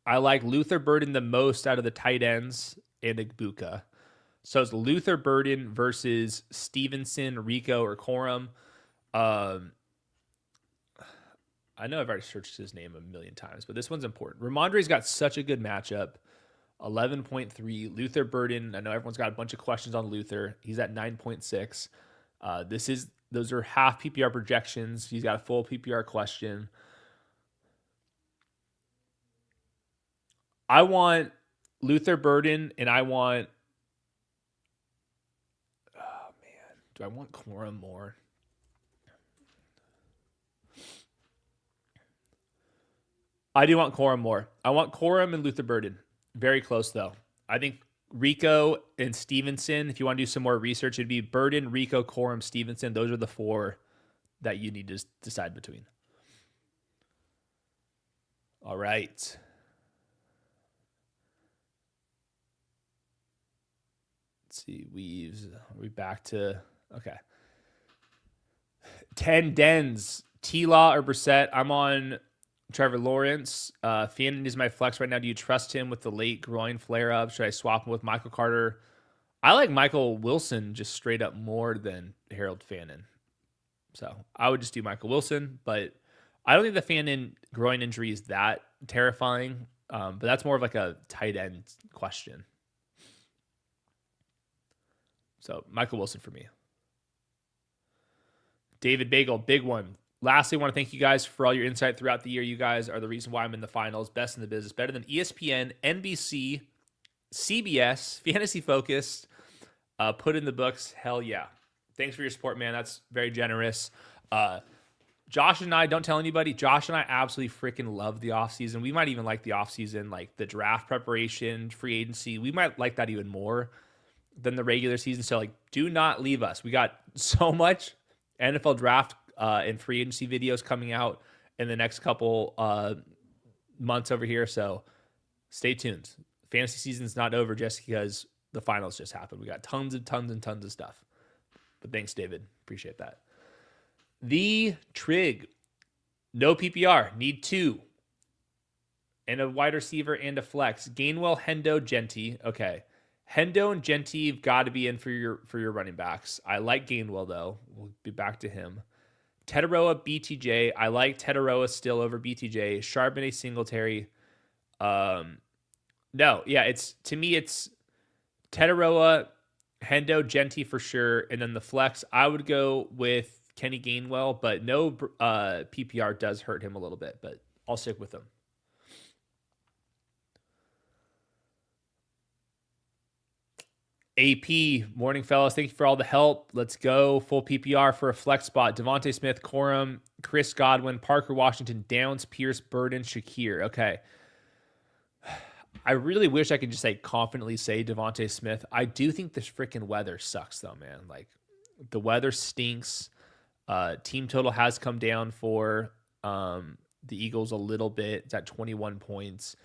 I like Luther Burden the most out of the tight ends and Igbuka. So it's Luther Burden versus Stevenson, Rico, or Corum. I know I've already searched his name a million times, but this one's important. Ramondre's got such a good matchup. 11.3. Luther Burden, I know everyone's got a bunch of questions on Luther. He's at 9.6. Those are half PPR projections. He's got a full PPR question. I want Luther Burden, and I want... Oh, man. Do I want Corum more? I do want Corum more. I want Corum and Luther Burden. Very close, though. I think Rico and Stevenson, if you want to do some more research, it'd be Burden, Rico, Corum, Stevenson. Those are the 4 that you need to decide between. All right. Let's see. Are we back to... Okay. 10 Dens. T-Law or Brissett. I'm on Trevor Lawrence. Fannin is my flex right now. Do you trust him with the late groin flare-up? Should I swap him with Michael Carter I like Michael Wilson just straight up more than Harold Fannin. So I would just do Michael Wilson, but I don't think the Fannin groin injury is that terrifying. But that's more of like a tight end question. So Michael Wilson for me. David Bagel, big one. Lastly, I want to thank you guys for all your insight throughout the year. You guys are the reason why I'm in the finals. Best in the business. Better than ESPN, NBC, CBS, fantasy focused. Put in the books. Hell yeah. Thanks for your support, man. That's very generous. Josh and I, don't tell anybody, Josh and I absolutely freaking love the offseason. We might even like the offseason, like the draft preparation, free agency. We might like that even more than the regular season. So, like, do not leave us. We got so much NFL draft and free agency videos coming out in the next couple months over here. So stay tuned. Fantasy season's not over just because the finals just happened. We got tons of stuff. But thanks, David. Appreciate that. The Trig. No PPR. Need 2. And a wide receiver and a flex. Gainwell, Hendo, Genty. Okay. Hendo and Genty have got to be in for your running backs. I like Gainwell, though. We'll be back to him. Tetaroa, BTJ. I like Tetaroa still over BTJ. Charbonnet, Singletary. No, yeah, it's Tetaroa, Hendo, Genty for sure, and then the flex. I would go with Kenny Gainwell, but no PPR does hurt him a little bit, but I'll stick with him. AP, morning fellas. Thank you for all the help. Let's go. Full PPR for a flex spot. Devontae Smith, Corum, Chris Godwin, Parker Washington, Downs, Pierce, Burden, Shakir. Okay. I really wish I could just confidently say Devontae Smith. I do think this freaking weather sucks though, man. Like the weather stinks. Team total has come down for the Eagles a little bit. It's at 21 points.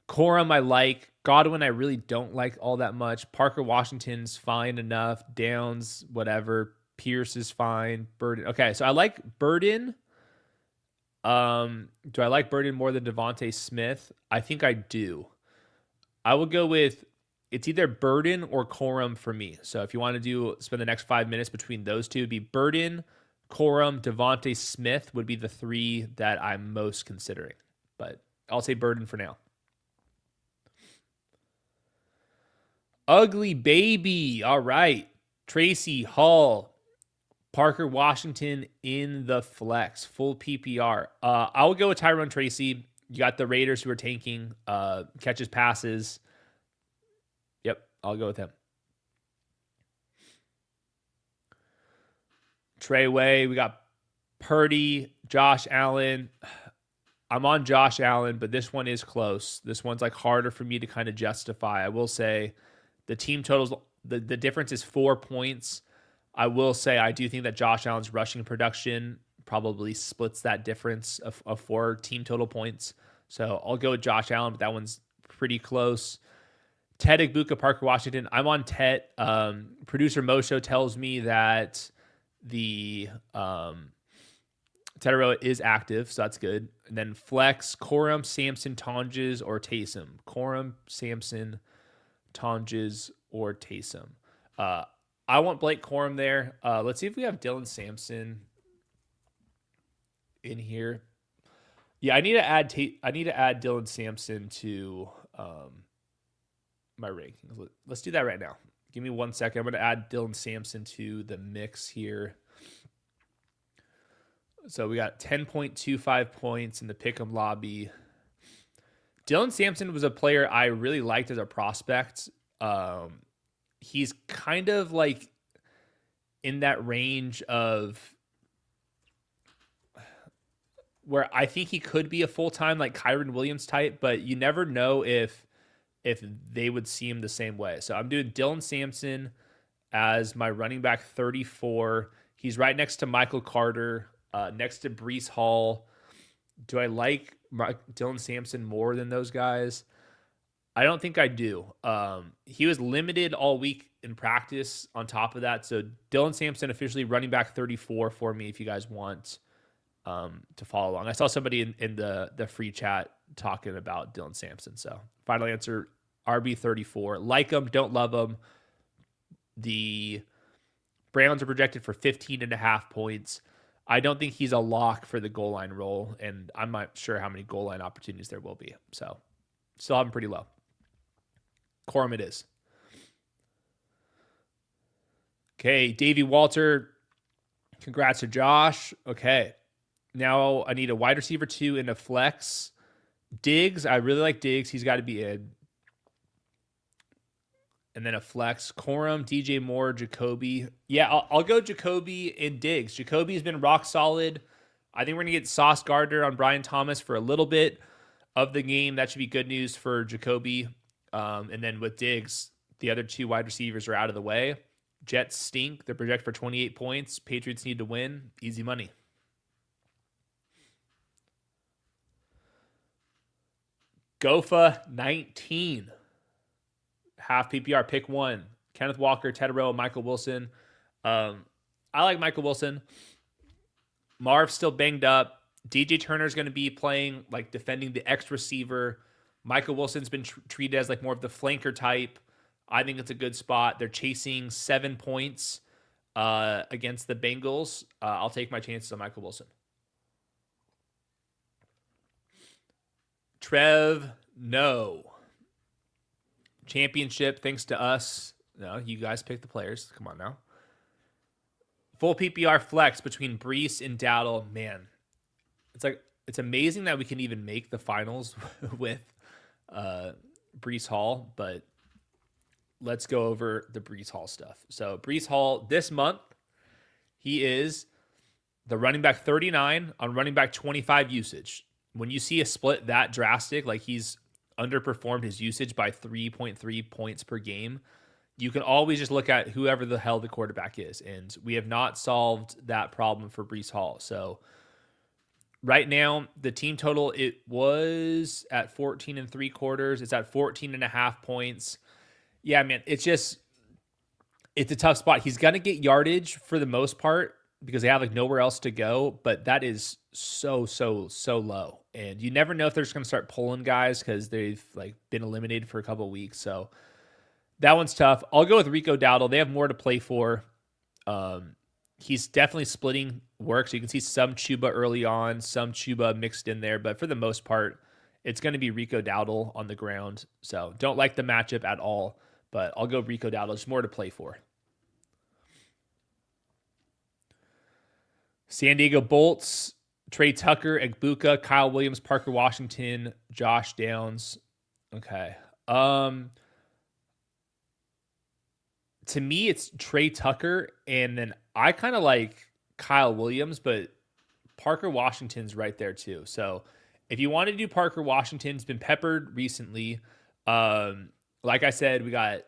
Corum I like. Godwin I really don't like all that much. Parker Washington's fine enough. Downs, whatever. Pierce is fine. Burden. Okay, so I like Burden. Do I like Burden more than Devontae Smith? I think I do. I will go with it's either Burden or Corum for me. So if you want to spend the next 5 minutes between those two, it'd be Burden, Corum, Devontae Smith would be the 3 that I'm most considering. But I'll say Burden for now. Ugly baby. All right. Tracy Hall, Parker Washington in the flex, full PPR. I will go with Tyrone Tracy. You got the Raiders who are tanking, catches passes. Yep, I'll go with him. Trey Way, we got Purdy, Josh Allen. I'm on Josh Allen, but this one is close. This one's harder for me to kind of justify. I will say the team totals, the difference is 4 points. I will say I do think that Josh Allen's rushing production probably splits that difference of 4 team total points. So I'll go with Josh Allen, but that one's pretty close. Ted Igbuka, Parker Washington. I'm on Ted. Producer Mosho tells me that the Tetaroa is active, so that's good. And then flex, Corum, Sampson, Tonjes, or Taysom. Corum, Sampson, Tonjes, or Taysom. I want Blake Corum there. Let's see if we have Dylan Sampson in here. Yeah, I need to add Dylan Sampson to my rankings. Let's do that right now. Give me 1 second. I'm going to add Dylan Sampson to the mix here. So we got 10.25 points in the Pick'em lobby. Dylan Sampson was a player I really liked as a prospect. He's kind of in that range of where I think he could be a full-time Kyron Williams type, but you never know if they would see him the same way. So I'm doing Dylan Sampson as my running back 34. He's right next to Michael Carter, next to Breece Hall. Do I like Dylan Sampson more than those guys? I don't think I do. He was limited all week in practice on top of that. So Dylan Sampson officially running back 34 for me if you guys want to follow along. I saw somebody in the free chat talking about Dylan Sampson. So final answer, RB 34. Like him, don't love him, The Browns are projected for 15.5 points. I don't think he's a lock for the goal line role, and I'm not sure how many goal line opportunities there will be. So, still have him pretty low. Corum it is. Okay, Davey Walter. Congrats to Josh. Okay. Now I need a wide receiver 2 and a flex. Diggs, I really like Diggs. He's got to be in. And then a flex. Corum, DJ Moore, Jacoby. Yeah, I'll go Jacoby and Diggs. Jacoby's been rock solid. I think we're going to get Sauce Gardner on Brian Thomas for a little bit of the game. That should be good news for Jacoby. And then with Diggs, the other 2 wide receivers are out of the way. Jets stink. They're projected for 28 points. Patriots need to win. Easy money. Gofa 19. Half PPR, pick 1. Kenneth Walker, Ted Rowe, Michael Wilson. I like Michael Wilson. Marv's still banged up. DJ Turner's going to be playing, like, defending the X receiver. Michael Wilson's been treated as, like, more of the flanker type. I think it's a good spot. They're chasing 7 points against the Bengals. I'll take my chances on Michael Wilson. Trev, no. Championship, thanks to us. No, you guys pick the players. Come on now. Full PPR flex between Brees and Dowdle. Man, it's amazing that we can even make the finals with Brees Hall, but let's go over the Brees Hall stuff. So Brees Hall this month, he is the running back 39 on running back 25 usage. When you see a split that drastic, like he's underperformed his usage by 3.3 points per game, you can always just look at whoever the hell the quarterback is. And we have not solved that problem for Brees Hall. So right now, the team total, it was at 14 3/4. It's at 14.5 points. Yeah, man, it's a tough spot. He's going to get yardage for the most part because they have like nowhere else to go, but that is so low. And you never know if they're just going to start pulling guys because they've like been eliminated for a couple of weeks. So that one's tough. I'll go with Rico Dowdle. They have more to play for. He's definitely splitting work. So you can see some Chuba early on, some Chuba mixed in there. But for the most part, it's going to be Rico Dowdle on the ground. So don't like the matchup at all. But I'll go Rico Dowdle. There's more to play for. San Diego Bolts, Trey Tucker, Egbuka, Kyle Williams, Parker Washington, Josh Downs. Okay. To me, it's Trey Tucker, and then I kind of like Kyle Williams, but Parker Washington's right there too. So if you want to do Parker Washington's been peppered recently. Like I said, we got a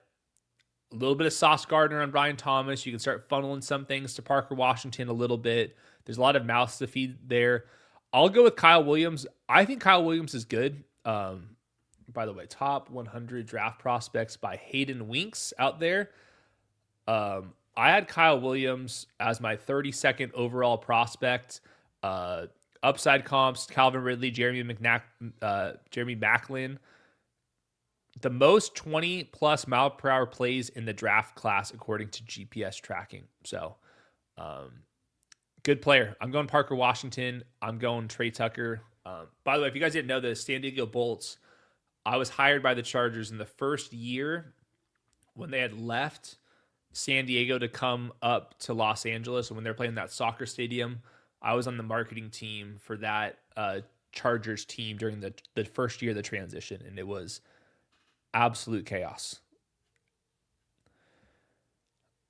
little bit of Sauce Gardner on Brian Thomas. You can start funneling some things to Parker Washington a little bit. There's a lot of mouths to feed there. I'll go with Kyle Williams. I think Kyle Williams is good. By the way, top 100 draft prospects by Hayden Winks out there. I had Kyle Williams as my 32nd overall prospect. Upside comps, Calvin Ridley, Jeremy Maclin. The most 20-plus mile-per-hour plays in the draft class, according to GPS tracking. So, good player. I'm going Parker Washington. I'm going Trey Tucker. By the way, if you guys didn't know this, San Diego Bolts, I was hired by the Chargers in the first year when they had left San Diego to come up to Los Angeles. And when they're playing that soccer stadium, I was on the marketing team for that Chargers team during the first year of the transition. And it was absolute chaos.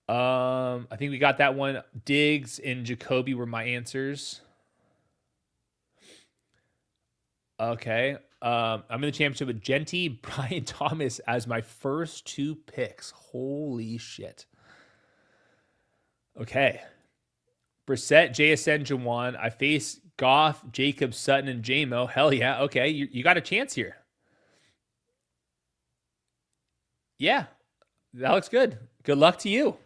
I think we got that one. Diggs and Jacoby were my answers. Okay. I'm in the championship with Genty, Brian Thomas as my first 2 picks. Holy shit. Okay. Brissett, JSN, Jauan. I face Goff, Jacob, Sutton, and JMO. Hell yeah. Okay. You got a chance here. Yeah. That looks good. Good luck to you.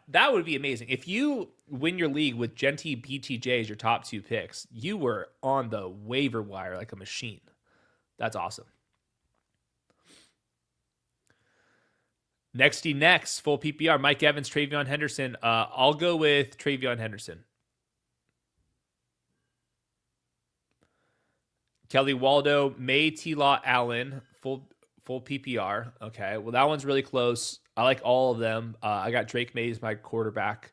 That would be amazing. If you win your league with Genty, BTJ as your top 2 picks, you were on the waiver wire like a machine. That's awesome. Next, full PPR. Mike Evans, TreVeyon Henderson. I'll go with TreVeyon Henderson. Kelly Waldo, May, T-Law, Allen, full PPR. Okay, well that one's really close. I like all of them. I got Drake May as my quarterback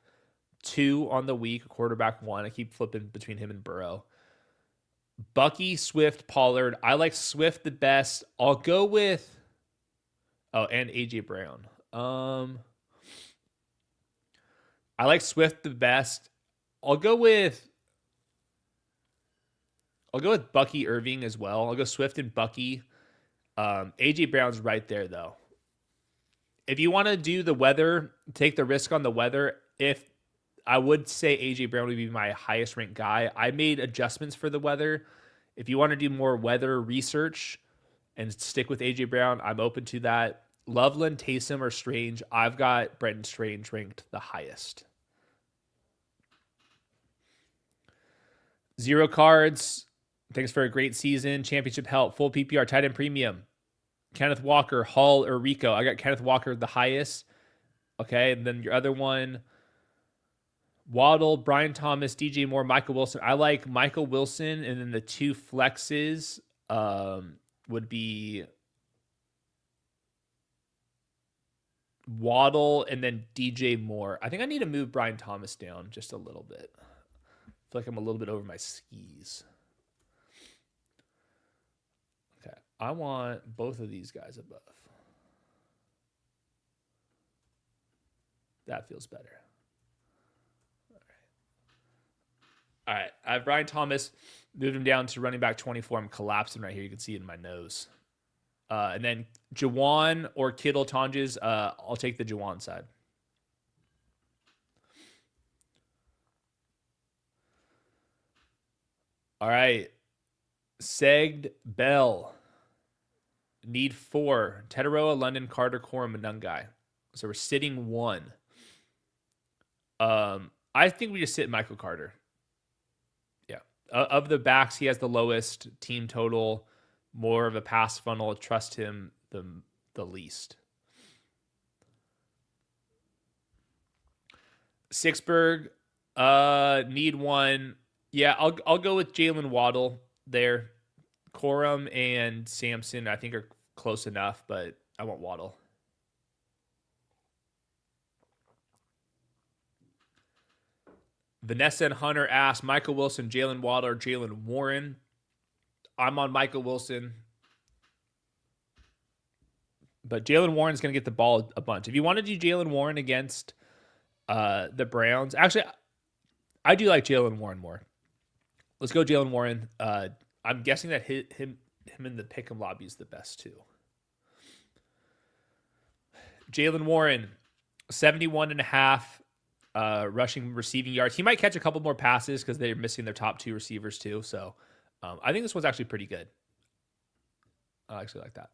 2 on the week, quarterback 1. I keep flipping between him and Burrow. Bucky, Swift, Pollard. I like Swift the best. I'll go with and AJ Brown. I like Swift the best. I'll go with Bucky Irving as well. I'll go Swift and Bucky. AJ Brown's right there though. If you want to do the weather, take the risk on the weather. If I would say AJ Brown would be my highest ranked guy. I made adjustments for the weather. If you want to do more weather research and stick with AJ Brown, I'm open to that. Loveland, Taysom, or Strange. I've got Brenton Strange ranked the highest. 0 cards. Thanks for a great season. Championship help. Full PPR. Tight end premium. Kenneth Walker, Hall, or Rico. I got Kenneth Walker the highest. Okay, and then your other one, Waddle, Brian Thomas, DJ Moore, Michael Wilson. I like Michael Wilson, and then the 2 flexes would be Waddle and then DJ Moore. I think I need to move Brian Thomas down just a little bit. I feel like I'm a little bit over my skis. Okay, I want both of these guys above. That feels better. All right, I have Brian Thomas, moved him down to running back 24. I'm collapsing right here. You can see it in my nose. And then Jauan or Kittle Tonjes, I'll take the Jauan side. All right, Segged Bell. Need 4. Tetaroa, London, Carter, Corum, Manungai. So we're sitting 1. I think we just sit Michael Carter. Of the backs, he has the lowest team total, more of a pass funnel. Trust him the least. Sixburg, need 1. Yeah, I'll go with Jalen Waddle there. Corum and Sampson, I think, are close enough, but I want Waddle. Vanessa and Hunter asked Michael Wilson, Jalen Waddle, or Jalen Warren. I'm on Michael Wilson. But Jalen Warren's going to get the ball a bunch. If you want to do Jalen Warren against the Browns, actually, I do like Jalen Warren more. Let's go Jalen Warren. I'm guessing that him in the pick'em lobby is the best too. Jalen Warren, 71.5. Rushing receiving yards. He might catch a couple more passes because they're missing their top 2 receivers too. So I think this one's actually pretty good. I actually like that.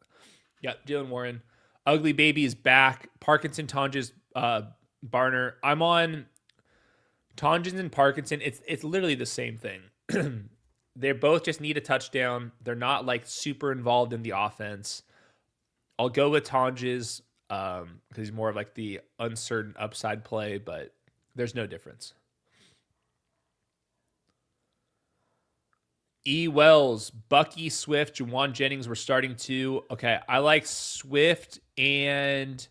Yeah, Jalen Warren. Ugly Baby is back. Parkinson, Tonjes, Barner. I'm on Tonjes and Parkinson. It's literally the same thing. They both just need a touchdown. They're not like super involved in the offense. I'll go with Tonjes because he's more of like the uncertain upside play, but there's no difference. E. Wells, Bucky, Swift, Jauan Jennings were starting to. Okay, I like Swift and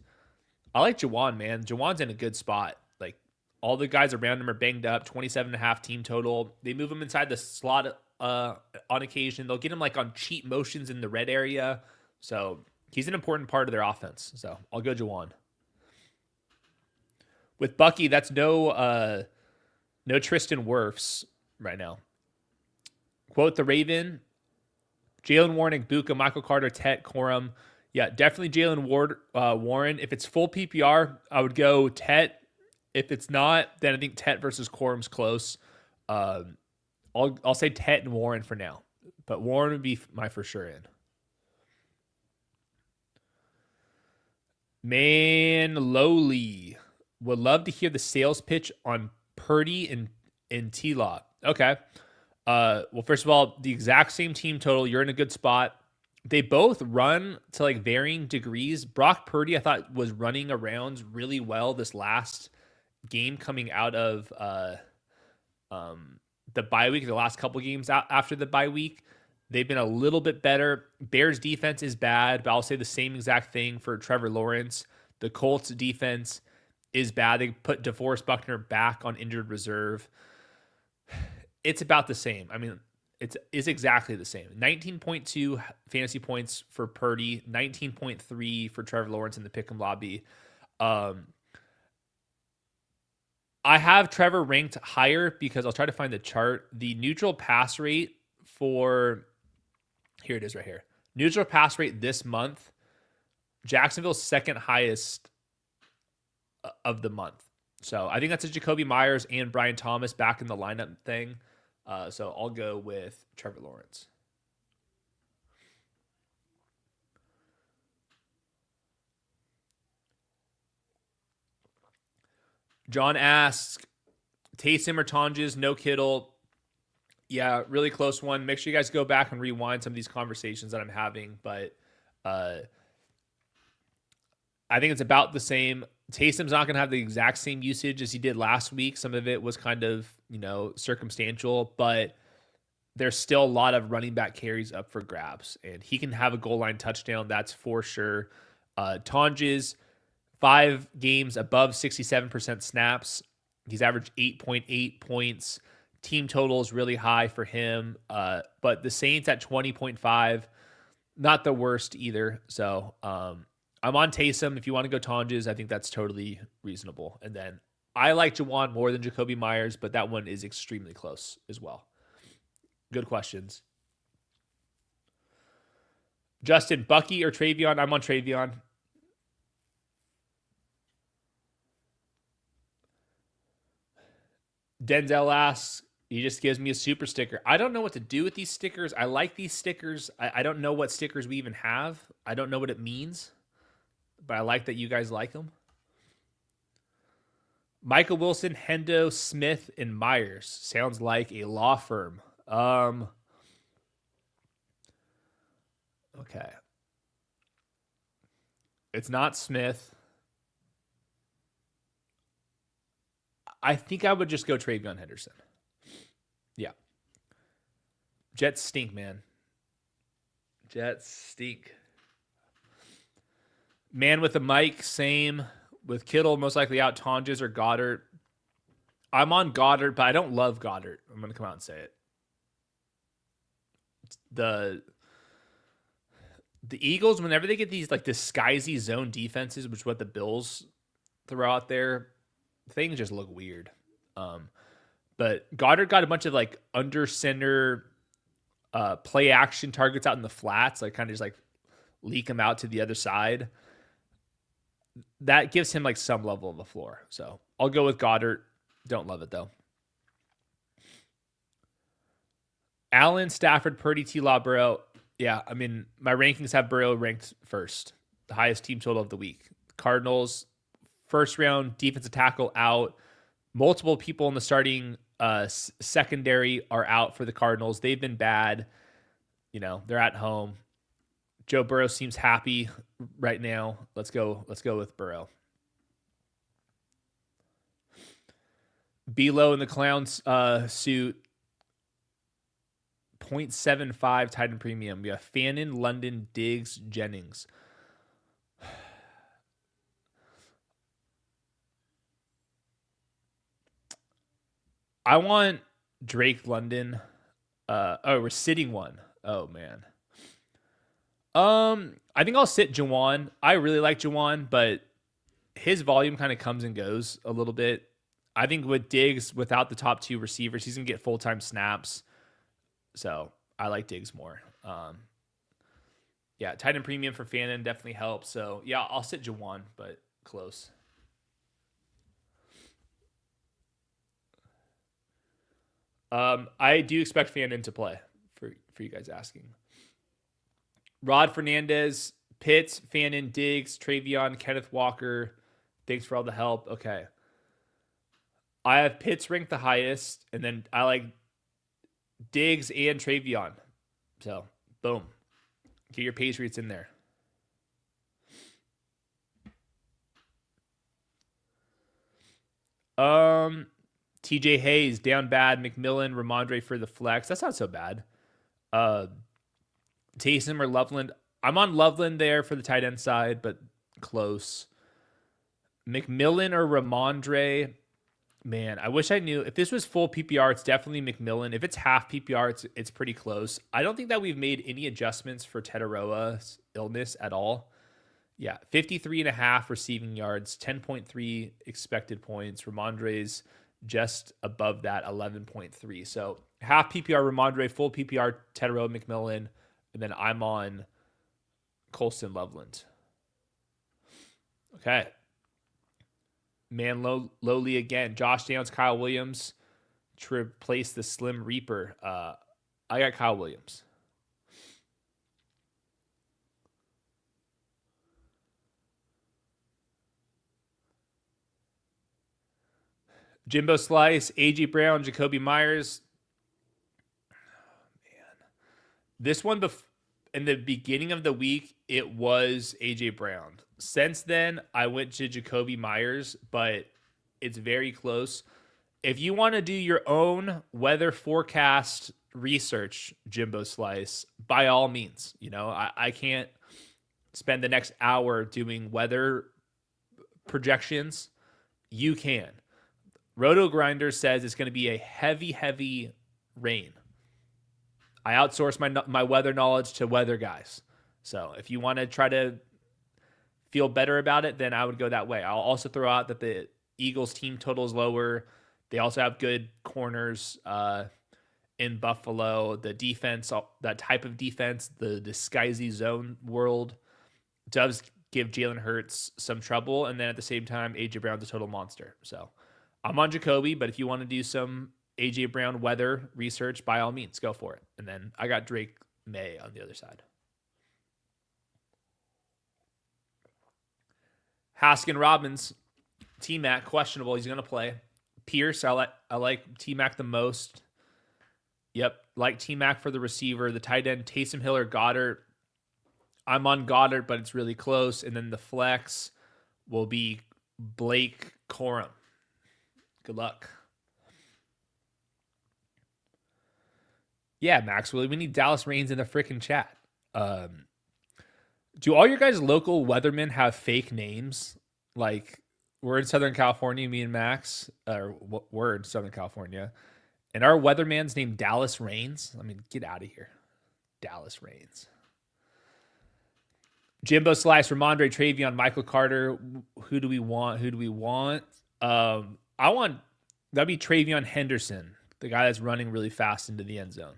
I like Jauan, man. Jawan's in a good spot. Like all the guys around him are banged up, 27.5 team total. They move him inside the slot on occasion. They'll get him like on cheat motions in the red area. So he's an important part of their offense. So I'll go Jauan. With Bucky, that's no Tristan Wirfs right now. Quote the Raven, Jalen Warren, Buka, Michael Carter, Tet, Corum. Yeah, definitely Jalen Warren. If it's full PPR, I would go Tet. If it's not, then I think Tet versus Corum's close. I'll say Tet and Warren for now, but Warren would be my for sure in. Man, lowly. Would love to hear the sales pitch on Purdy and T-Law. Okay. Well, first of all, the exact same team total. You're in a good spot. they both run to like varying degrees. Brock Purdy, I thought, was running around really well this last game coming out of the bye week, the last couple games after the bye week. They've been a little bit better. Bears defense is bad, but I'll say the same exact thing for Trevor Lawrence. The Colts defense is bad. They put DeForest Buckner back on injured reserve. It's about the same. I mean, it's exactly the same. 19.2 fantasy points for Purdy, 19.3 for Trevor Lawrence in the pick'em lobby. I have Trevor ranked higher because I'll try to find the chart. The neutral pass rate for, here it is right here. Neutral pass rate this month, Jacksonville's second highest of the month. So I think that's a Jacoby Myers and Brian Thomas back in the lineup thing. So I'll go with Trevor Lawrence. John asks, Taysom or Tonjes, no Kittle. Yeah, really close one. Make sure you guys go back and rewind some of these conversations that I'm having. But I think it's about the same. Taysom's not going to have the exact same usage as he did last week. Some of it was kind of, circumstantial, but there's still a lot of running back carries up for grabs, and he can have a goal line touchdown. That's for sure. Tonjes, 5 games above 67% snaps. He's averaged 8.8 points. Team total is really high for him. But the Saints at 20.5, not the worst either. So I'm on Taysom. If you want to go Tonjes, I think that's totally reasonable. And then I like Jauan more than Jacoby Myers, but that one is extremely close as well. Good questions. Justin, Bucky or TreVeyon? I'm on TreVeyon. Denzel asks, he just gives me a super sticker. I don't know what to do with these stickers. I like these stickers. I don't know what stickers we even have. I don't know what it means, but I like that you guys like them. Michael Wilson, Hendo, Smith, and Myers. Sounds like a law firm. Okay. It's not Smith. I think I would just go TreVeyon Henderson. Yeah. Jets stink, man. Jets stink. Man with the mic, same. With Kittle, most likely out. Tonjes or Goddard. I'm on Goddard, but I don't love Goddard. I'm going to come out and say it. The Eagles, whenever they get these like disguisey zone defenses, which is what the Bills throw out there, things just look weird. But Goddard got a bunch of like under center play action targets out in the flats, like kind of just like leak them out to the other side. That gives him like some level of a floor. So I'll go with Goddard. Don't love it though. Allen, Stafford, Purdy, T-Law, Burrow. Yeah, I mean, my rankings have Burrow ranked first, the highest team total of the week. Cardinals, first round defensive tackle out. Multiple people in the starting secondary are out for the Cardinals. They've been bad. They're at home. Joe Burrow seems happy right now. Let's go with Burrow. Below in the clown's suit. 0.75 Titan premium. We have Fannin, London, Diggs, Jennings. I want Drake London. We're sitting one. Oh man. I think I'll sit Jauan. I really like Jauan, but his volume kind of comes and goes a little bit. I think with Diggs, without the top 2 receivers, he's gonna get full-time snaps. So I like Diggs more. Yeah, tight end premium for Fannin definitely helps. So yeah, I'll sit Jauan, but close. I do expect Fannin to play for you guys asking. Rod Fernandez, Pitts, Fannin, Diggs, TreVeyon, Kenneth Walker. Thanks for all the help. Okay. I have Pitts ranked the highest, and then I like Diggs and TreVeyon. So, boom. Get your Patriots in there. TJ Hayes down bad. McMillan, Ramondre for the flex. That's not so bad. Taysom or Loveland. I'm on Loveland there for the tight end side, but close. McMillan or Ramondre. Man, I wish I knew. If this was full PPR, it's definitely McMillan. If it's half PPR, it's pretty close. I don't think that we've made any adjustments for Tetaroa's illness at all. Yeah, 53.5 receiving yards, 10.3 expected points. Ramondre's just above that, 11.3. So half PPR Ramondre, full PPR Tetaroa, McMillan, and then I'm on Colston Loveland. Okay. Man, lowly again. Josh Downs, Kyle Williams to replace the Slim Reaper. I got Kyle Williams. Jimbo Slice, AJ Brown, Jacoby Myers. Man, this one in the beginning of the week, it was AJ Brown. Since then, I went to Jacoby Myers, but it's very close. If you want to do your own weather forecast research, Jimbo Slice, by all means. You know, I can't spend the next hour doing weather projections. You can. Roto Grinder says it's going to be a heavy, heavy rain. I outsource my weather knowledge to weather guys. So if you want to try to feel better about it, then I would go that way. I'll also throw out that the Eagles team total is lower. They also have good corners in Buffalo. The defense, that type of defense, the disguisey zone world, does give Jalen Hurts some trouble. And then at the same time, AJ Brown's a total monster. So I'm on Jacoby, but if you want to do some AJ Brown weather research, by all means, go for it. And then I got Drake May on the other side. Haskin Robbins, T-Mac, questionable. He's going to play. Pierce, I like T-Mac the most. Yep, like T-Mac for the receiver. The tight end, Taysom Hill or Goddard. I'm on Goddard, but it's really close. And then the flex will be Blake Corum. Good luck. Yeah, Maxwell, we need Dallas Reigns in the freaking chat. Do all your guys' local weathermen have fake names? Like, we're in Southern California, me and Max, or we're in Southern California, and our weatherman's named Dallas Reigns. I mean, get out of here. Dallas Reigns. Jimbo Slice, Ramondre, TreVeyon, Michael Carter. Who do we want? That'd be TreVeyon Henderson, the guy that's running really fast into the end zone.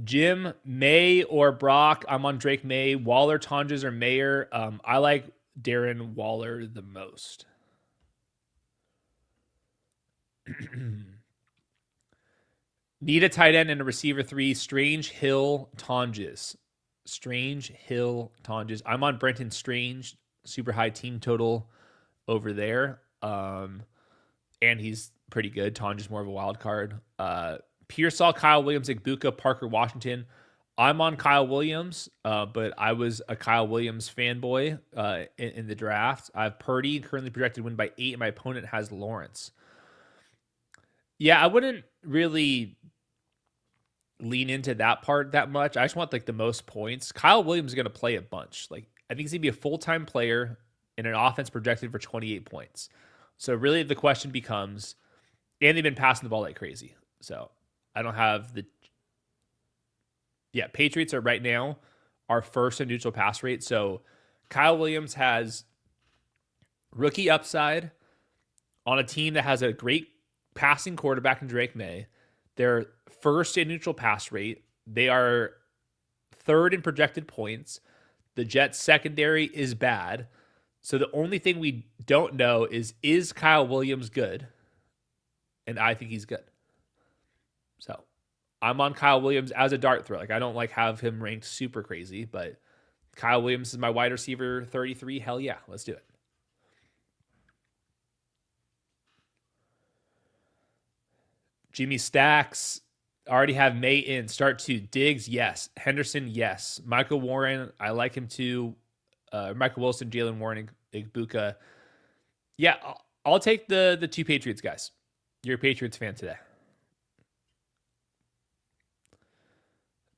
Jim, May, or Brock. I'm on Drake May. Waller, Tonjes, or Mayer. I like Darren Waller the most. Need a tight end and a receiver 3. Strange, Hill, Tonjes. I'm on Brenton Strange. Super high team total over there. And he's pretty good. Tonjes more of a wild card. Pearsall, Kyle Williams, Igbuka, Parker, Washington. I'm on Kyle Williams, but I was a Kyle Williams fanboy in the draft. I have Purdy, currently projected to win by 8, and my opponent has Lawrence. Yeah, I wouldn't really lean into that part that much. I just want like the most points. Kyle Williams is going to play a bunch. Like, I think he's going to be a full-time player in an offense projected for 28 points. So really the question becomes, and they've been passing the ball like crazy. So I don't have Patriots are right now our first in neutral pass rate. So Kyle Williams has rookie upside on a team that has a great passing quarterback in Drake May. They're first in neutral pass rate. They are third in projected points. The Jets secondary is bad. So the only thing we don't know is Kyle Williams good? And I think he's good. So I'm on Kyle Williams as a dart throw. Like, I don't like have him ranked super crazy, but Kyle Williams is my wide receiver 33. Hell yeah, let's do it. Jimmy Stacks, already have May in. Start 2. Diggs, yes. Henderson, yes. Michael Warren, I like him too. Michael Wilson, Jalen Warren, Igbuka. Yeah, I'll take the 2 Patriots guys. You're a Patriots fan today.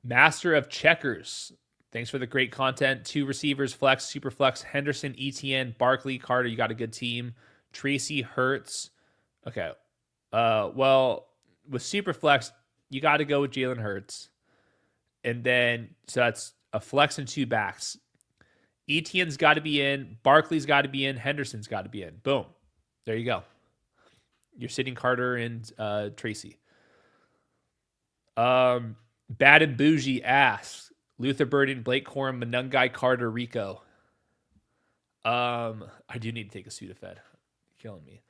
Master of Checkers. Thanks for the great content. 2 receivers, flex, super flex, Henderson, ETN, Barkley, Carter. You got a good team. Tracy, Hurts. Okay. Well, with super flex, you got to go with Jalen Hurts. And then, so that's a flex and 2 backs. ETN's got to be in. Barkley's got to be in. Henderson's got to be in. Boom. There you go. You're sitting Carter and Tracy. Bad and Bougie asks, Luther Burden, Blake Corum, Manungai, Carter, Rico. I do need to take a Sudafed. Killing me.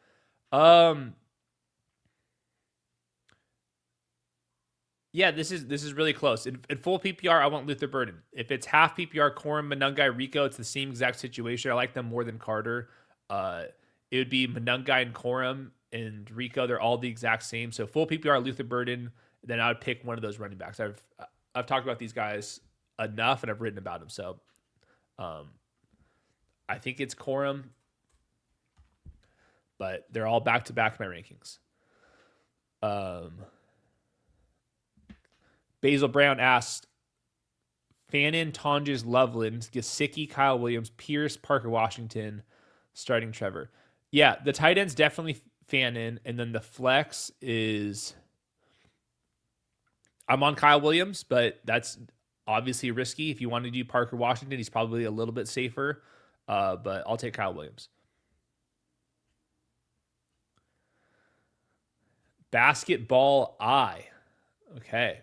Yeah, this is really close. In full PPR, I want Luther Burden. If it's half PPR, Corum, Manungai, Rico, it's the same exact situation. I like them more than Carter. It would be Manungai and Corum and Rico. They're all the exact same. So full PPR, Luther Burden. Then I would pick one of those running backs. I've talked about these guys enough, and I've written about them. So, I think it's Corum, but they're all back to back in my rankings. Basil Brown asked, Fannin, Tonjes, Loveland, Gesicki, Kyle Williams, Pierce, Parker Washington, starting Trevor. Yeah, the tight end's definitely Fannin, and then the flex is I'm on Kyle Williams, but that's obviously risky. If you want to do Parker Washington, he's probably a little bit safer, but I'll take Kyle Williams. Basketball Eye. Okay.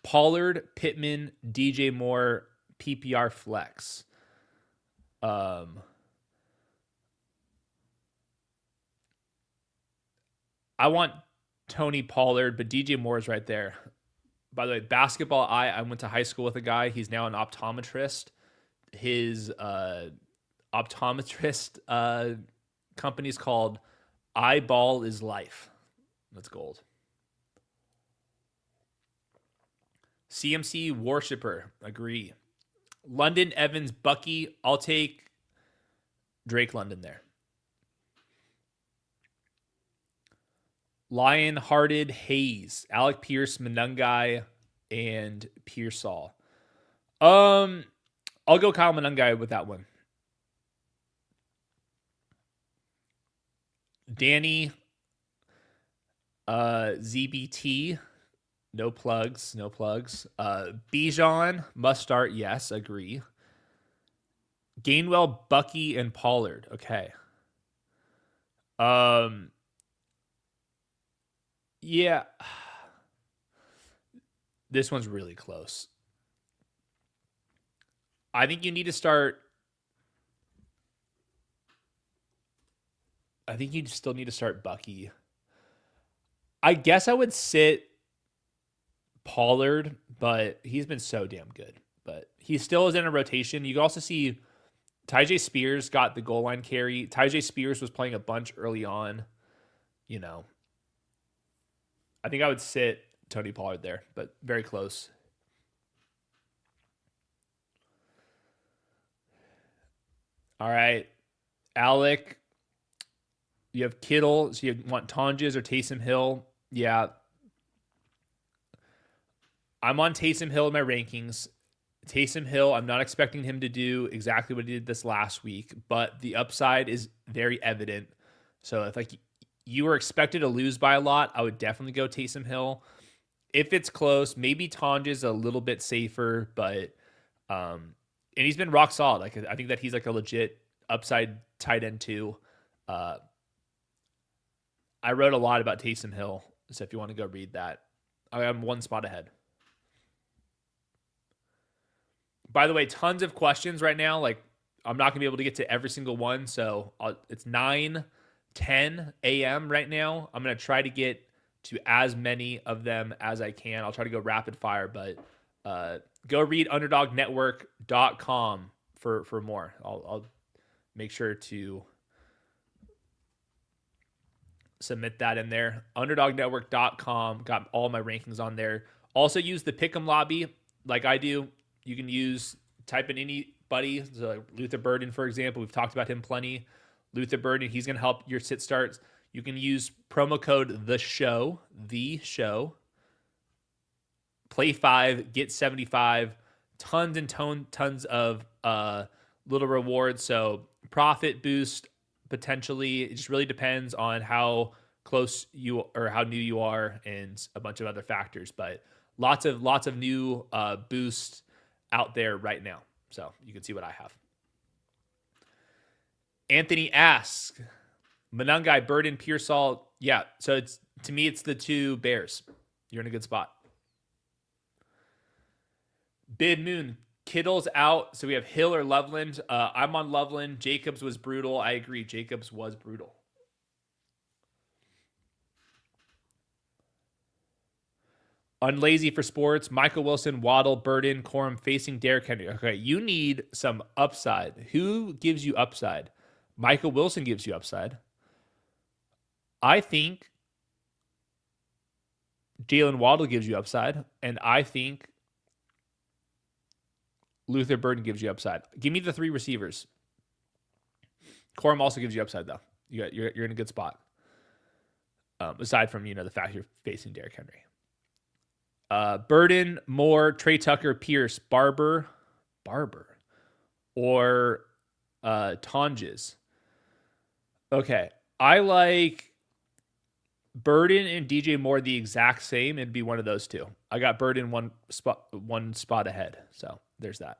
Pollard, Pittman, DJ Moore, PPR flex. I want Tony Pollard, but DJ Moore is right there. By the way, Basketball Eye, I went to high school with a guy. He's now an optometrist. His optometrist company is called Eyeball is Life. That's gold. CMC Worshipper, agree. London, Evans, Bucky, I'll take Drake London there. Lion-Hearted Hayes, Alec Pierce, Manungai, and Pearsall. I'll go Kyle Manungai with that one. Danny, ZBT, no plugs. Bijan, must start, yes, agree. Gainwell, Bucky, and Pollard, okay. Yeah. This one's really close. I think you need to start. I think you still need to start Bucky. I guess I would sit Pollard, but he's been so damn good. But he still is in a rotation. You can also see Tyjae Spears got the goal line carry. Tyjae Spears was playing a bunch early on. You know, I think I would sit Tony Pollard there, but very close. All right. Alec, you have Kittle. So you want Tonjes or Taysom Hill? Yeah. I'm on Taysom Hill in my rankings. Taysom Hill, I'm not expecting him to do exactly what he did this last week, but the upside is very evident. So if like you were expected to lose by a lot, I would definitely go Taysom Hill. If it's close, maybe Tonjes a little bit safer, but and he's been rock solid. Like I think that he's like a legit upside tight end too. I wrote a lot about Taysom Hill, so if you want to go read that, I'm one spot ahead. By the way, tons of questions right now. Like I'm not gonna be able to get to every single one, so it's 9:10 a.m. right now. I'm gonna try to get to as many of them as I can. I'll try to go rapid fire, but go read underdognetwork.com for more. I'll make sure to submit that in there. Underdognetwork.com, got all my rankings on there. Also use the Pick'em lobby like I do. You can type in anybody, so like Luther Burden, for example. We've talked about him plenty. Luther Burden, he's going to help your sit starts. You can use promo code the show, play 5, get 75, tons and tons of little rewards. So profit boost potentially. It just really depends on how close you or how new you are and a bunch of other factors. But lots of new boosts out there right now. So you can see what I have. Anthony asks, Monangai, Burden, Pearsall. Yeah, so to me, it's the 2 Bears. You're in a good spot. Bid Moon, Kittle's out, so we have Hill or Loveland. I'm on Loveland. Jacobs was brutal. I agree. Jacobs was brutal. Unlazy for sports. Michael Wilson, Waddle, Burden, Corum facing Derrick Henry. Okay, you need some upside. Who gives you upside? Michael Wilson gives you upside. I think Jalen Waddle gives you upside, and I think Luther Burden gives you upside. Give me the 3 receivers. Corum also gives you upside, though. You're in a good spot. Aside from the fact you're facing Derrick Henry. Burden, Moore, Trey Tucker, Pierce, Barber, or Tonjes. Okay, I like Burden and DJ Moore the exact same. It'd be one of those 2. I got Burden one spot ahead. So there's that.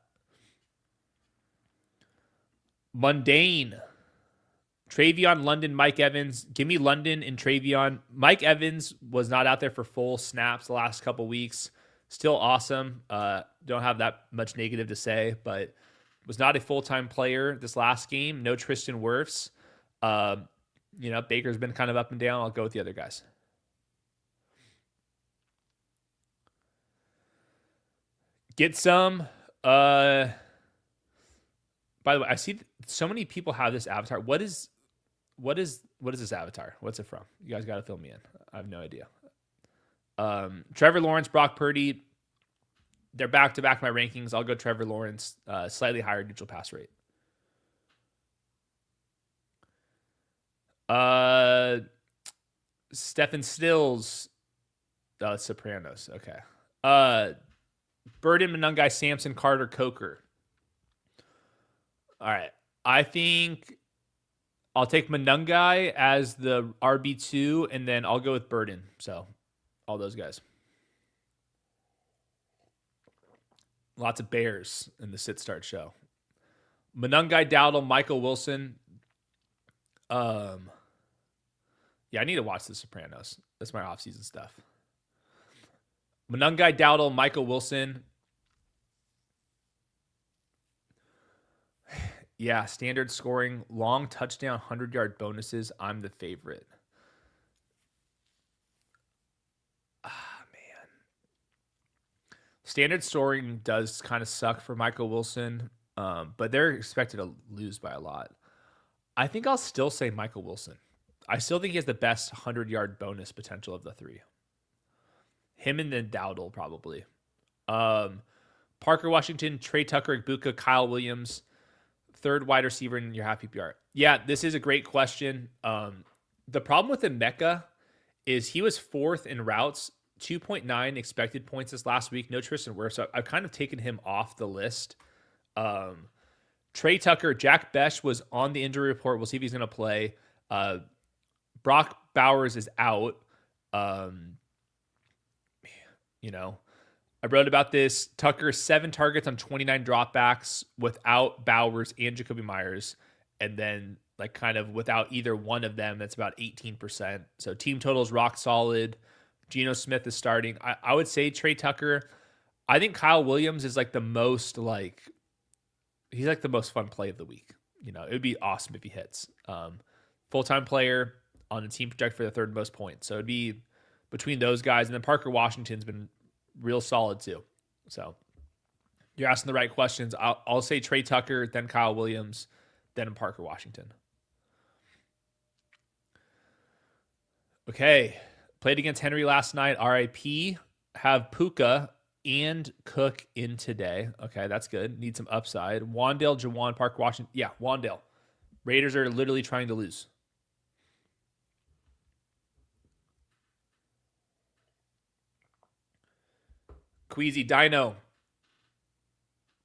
Mundane. TreVeyon, London, Mike Evans. Give me London and TreVeyon. Mike Evans was not out there for full snaps the last couple weeks. Still awesome. Don't have that much negative to say, but was not a full-time player this last game. No Tristan Wirfs. Baker's been kind of up and down. I'll go with the other guys. Get some. By the way, I see so many people have this avatar. What is this avatar? What's it from? You guys got to fill me in. I have no idea. Trevor Lawrence, Brock Purdy. They're back to back my rankings. I'll go Trevor Lawrence, slightly higher neutral pass rate. Stephen Stills, Sopranos. Okay. Burden, Monangai, Sampson, Carter, Coker. All right. I think I'll take Monangai as the RB2, and then I'll go with Burden. So all those guys. Lots of Bears in the sit-start show. Monangai, Dowdle, Michael Wilson. Yeah, I need to watch The Sopranos. That's my off-season stuff. Monangai, Dowdle, Michael Wilson. Yeah, standard scoring, long touchdown, 100-yard bonuses. I'm the favorite. Man. Standard scoring does kind of suck for Michael Wilson, but they're expected to lose by a lot. I think I'll still say Michael Wilson. I still think he has the best 100-yard bonus potential of the 3. Him and then Dowdle, probably. Parker Washington, Trey Tucker, Igbuka, Kyle Williams. 3rd wide receiver in your half PPR. Yeah, this is a great question. The problem with Emeka is he was 4th in routes, 2.9 expected points this last week. No Tristan Wirfs, so I've kind of taken him off the list. Trey Tucker, Jack Besh was on the injury report. We'll see if he's going to play. Brock Bowers is out. I wrote about this. Tucker, 7 targets on 29 dropbacks without Bowers and Jacoby Myers. And then kind of without either one of them, that's about 18%. So team total is rock solid. Geno Smith is starting. I would say Trey Tucker. I think Kyle Williams is the most he's the most fun play of the week. It would be awesome if he hits. Full-time player on a team project for the 3rd most points. So it'd be between those guys. And then Parker Washington's been real solid too. So you're asking the right questions. I'll say Trey Tucker, then Kyle Williams, then Parker Washington. Okay. Played against Henry last night. RIP. Have Puka and Cook in today. Okay, that's good. Need some upside. Wandale, Jauan, Park, Washington. Yeah, Wandale. Raiders are literally trying to lose. Queasy, Dino.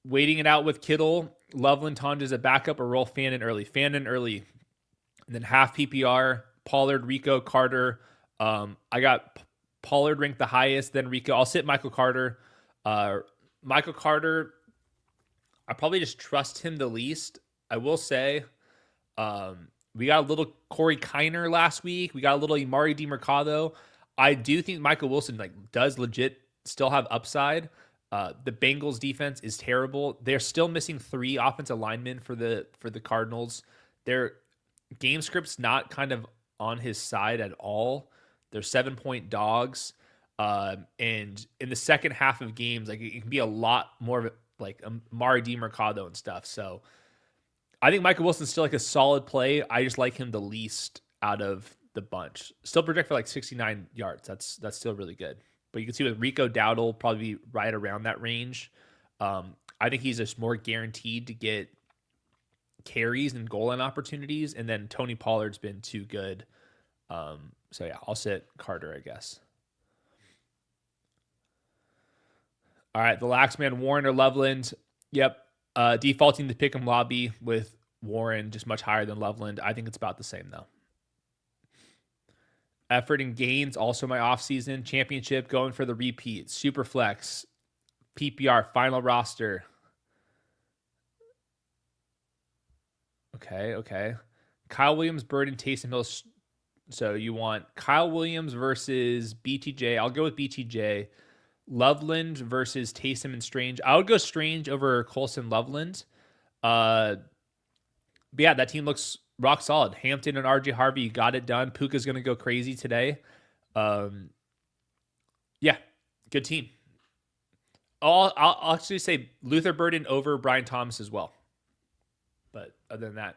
Waiting it out with Kittle. Loveland, Tonja a backup, or roll Fannin early. Fannin early. And then half PPR. Pollard, Rico, Carter. I got Pollard ranked the highest, then Rico. I'll sit Michael Carter. Michael Carter, I probably just trust him the least. I will say, we got a little Corey Kiner last week. We got a little Imari DiMercado. I do think Michael Wilson does legit still have upside. The Bengals defense is terrible. They're still missing 3 offensive linemen for the Cardinals. Their game script's not kind of on his side at all. They're 7-point dogs. And in the second half of games, it can be a lot more of Mari DiMercado and stuff. So I think Michael Wilson's still a solid play. I just like him the least out of the bunch. Still project for 69 yards. That's still really good. But you can see with Rico Dowdle probably be right around that range. I think he's just more guaranteed to get carries and goal line opportunities. And then Tony Pollard's been too good. So yeah, I'll sit Carter, I guess. All right, the lax man, Warren or Loveland. Yep. Defaulting the pick'em lobby with Warren just much higher than Loveland. I think it's about the same though. Effort and gains, also my offseason. Championship, going for the repeat. Super flex. PPR, final roster. Okay. Kyle Williams, Bird, and Taysom Hill. So you want Kyle Williams versus BTJ. I'll go with BTJ. Loveland versus Taysom and Strange. I would go Strange over Colson Loveland. But yeah, that team looks rock solid. Hampton and RJ Harvey got it done. Puka's going to go crazy today. Yeah, good team. I'll actually say Luther Burden over Brian Thomas as well. But other than that,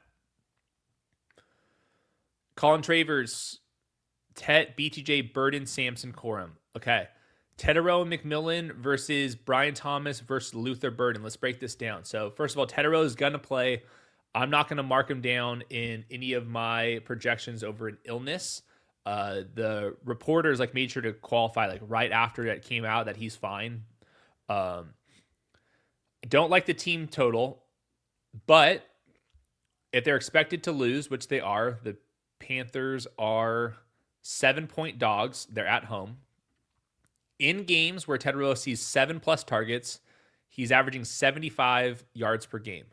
Colin Travers, Tet, BTJ, Burden, Samson, Corum. Okay. Tedero and McMillan versus Brian Thomas versus Luther Burden. Let's break this down. So first of all, Tedero is going to play. I'm not going to mark him down in any of my projections over an illness. The reporters made sure to qualify right after that came out that he's fine. Don't like the team total, but if they're expected to lose, which they are, the Panthers are 7-point dogs. They're at home. In games where Tedero sees 7+ targets, he's averaging 75 yards per game.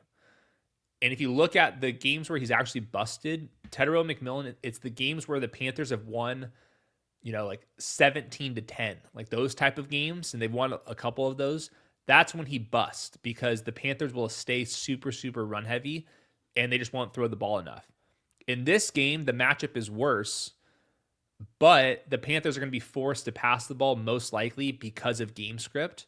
And if you look at the games where he's actually busted, Tedero McMillan, it's the games where the Panthers have won, 17-10, those type of games, and they've won a couple of those. That's when he busts because the Panthers will stay super, super run heavy, and they just won't throw the ball enough. In this game, the matchup is worse, but the Panthers are going to be forced to pass the ball most likely because of game script.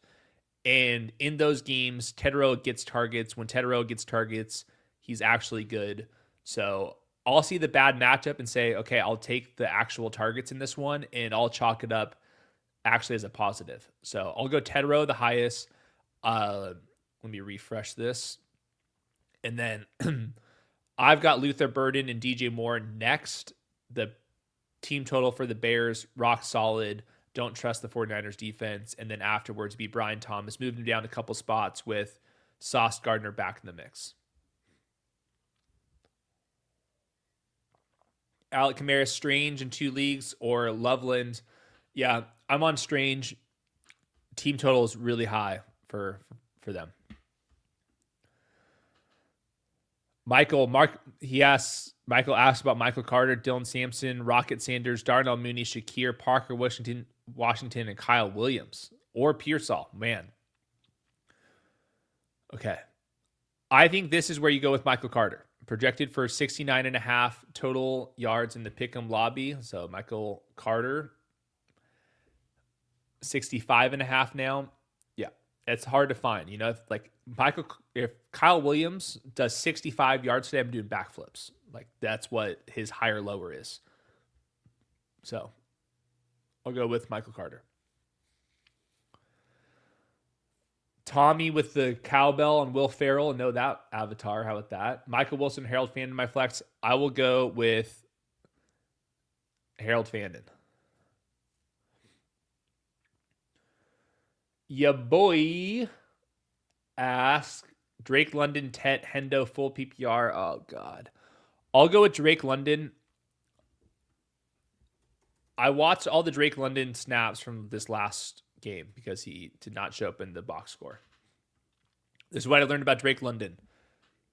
And in those games, Tedero gets targets. When Tedero gets targets, he's actually good. So I'll see the bad matchup and say, okay, I'll take the actual targets in this one, and I'll chalk it up actually as a positive. So I'll go Tedero the highest. Let me refresh this. And then I've got Luther Burden and DJ Moore next. The team total for the Bears, rock solid. Don't trust the 49ers defense. And then afterwards be Brian Thomas. Moved him down a couple spots with Sauce Gardner back in the mix. Alec Kamara, Strange in 2 leagues, or Loveland. Yeah, I'm on Strange. Team total is really high for them. Michael asked about Michael Carter, Dylan Sampson, Rocket Sanders, Darnell Mooney, Shakir, Parker Washington, and Kyle Williams, or Pearsall. Man. Okay. I think this is where you go with Michael Carter. Projected for 69.5 total yards in the pick'em lobby. So Michael Carter, 65.5 now. Yeah, it's hard to find. If Kyle Williams does 65 yards today, I'm doing backflips. That's what his higher lower is. So I'll go with Michael Carter. Tommy with the cowbell and Will Ferrell. Know that avatar. How about that? Michael Wilson, Harold Fandon, my flex. I will go with Harold Fandon. Ya boy ask Drake London, Tet, Hendo, full PPR. Oh, God. I'll go with Drake London. I watched all the Drake London snaps from this last game because he did not show up in the box score. This is what I learned about Drake London.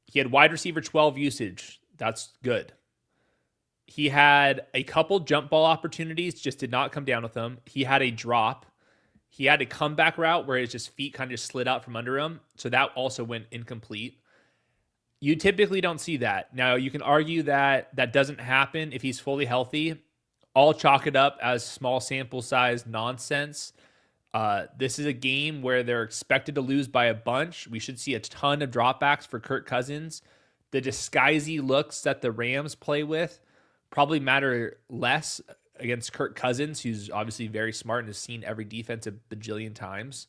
He had wide receiver 12 usage. That's good. He had a couple jump ball opportunities, just did not come down with them. He had a drop. He had a comeback route where his just feet kind of just slid out from under him. So that also went incomplete. You typically don't see that. Now, you can argue that that doesn't happen if he's fully healthy. I'll chalk it up as small sample size nonsense. This is a game where they're expected to lose by a bunch. We should see a ton of dropbacks for Kirk Cousins. The disguisey looks that the Rams play with probably matter less against Kirk Cousins, who's obviously very smart and has seen every defense a bajillion times.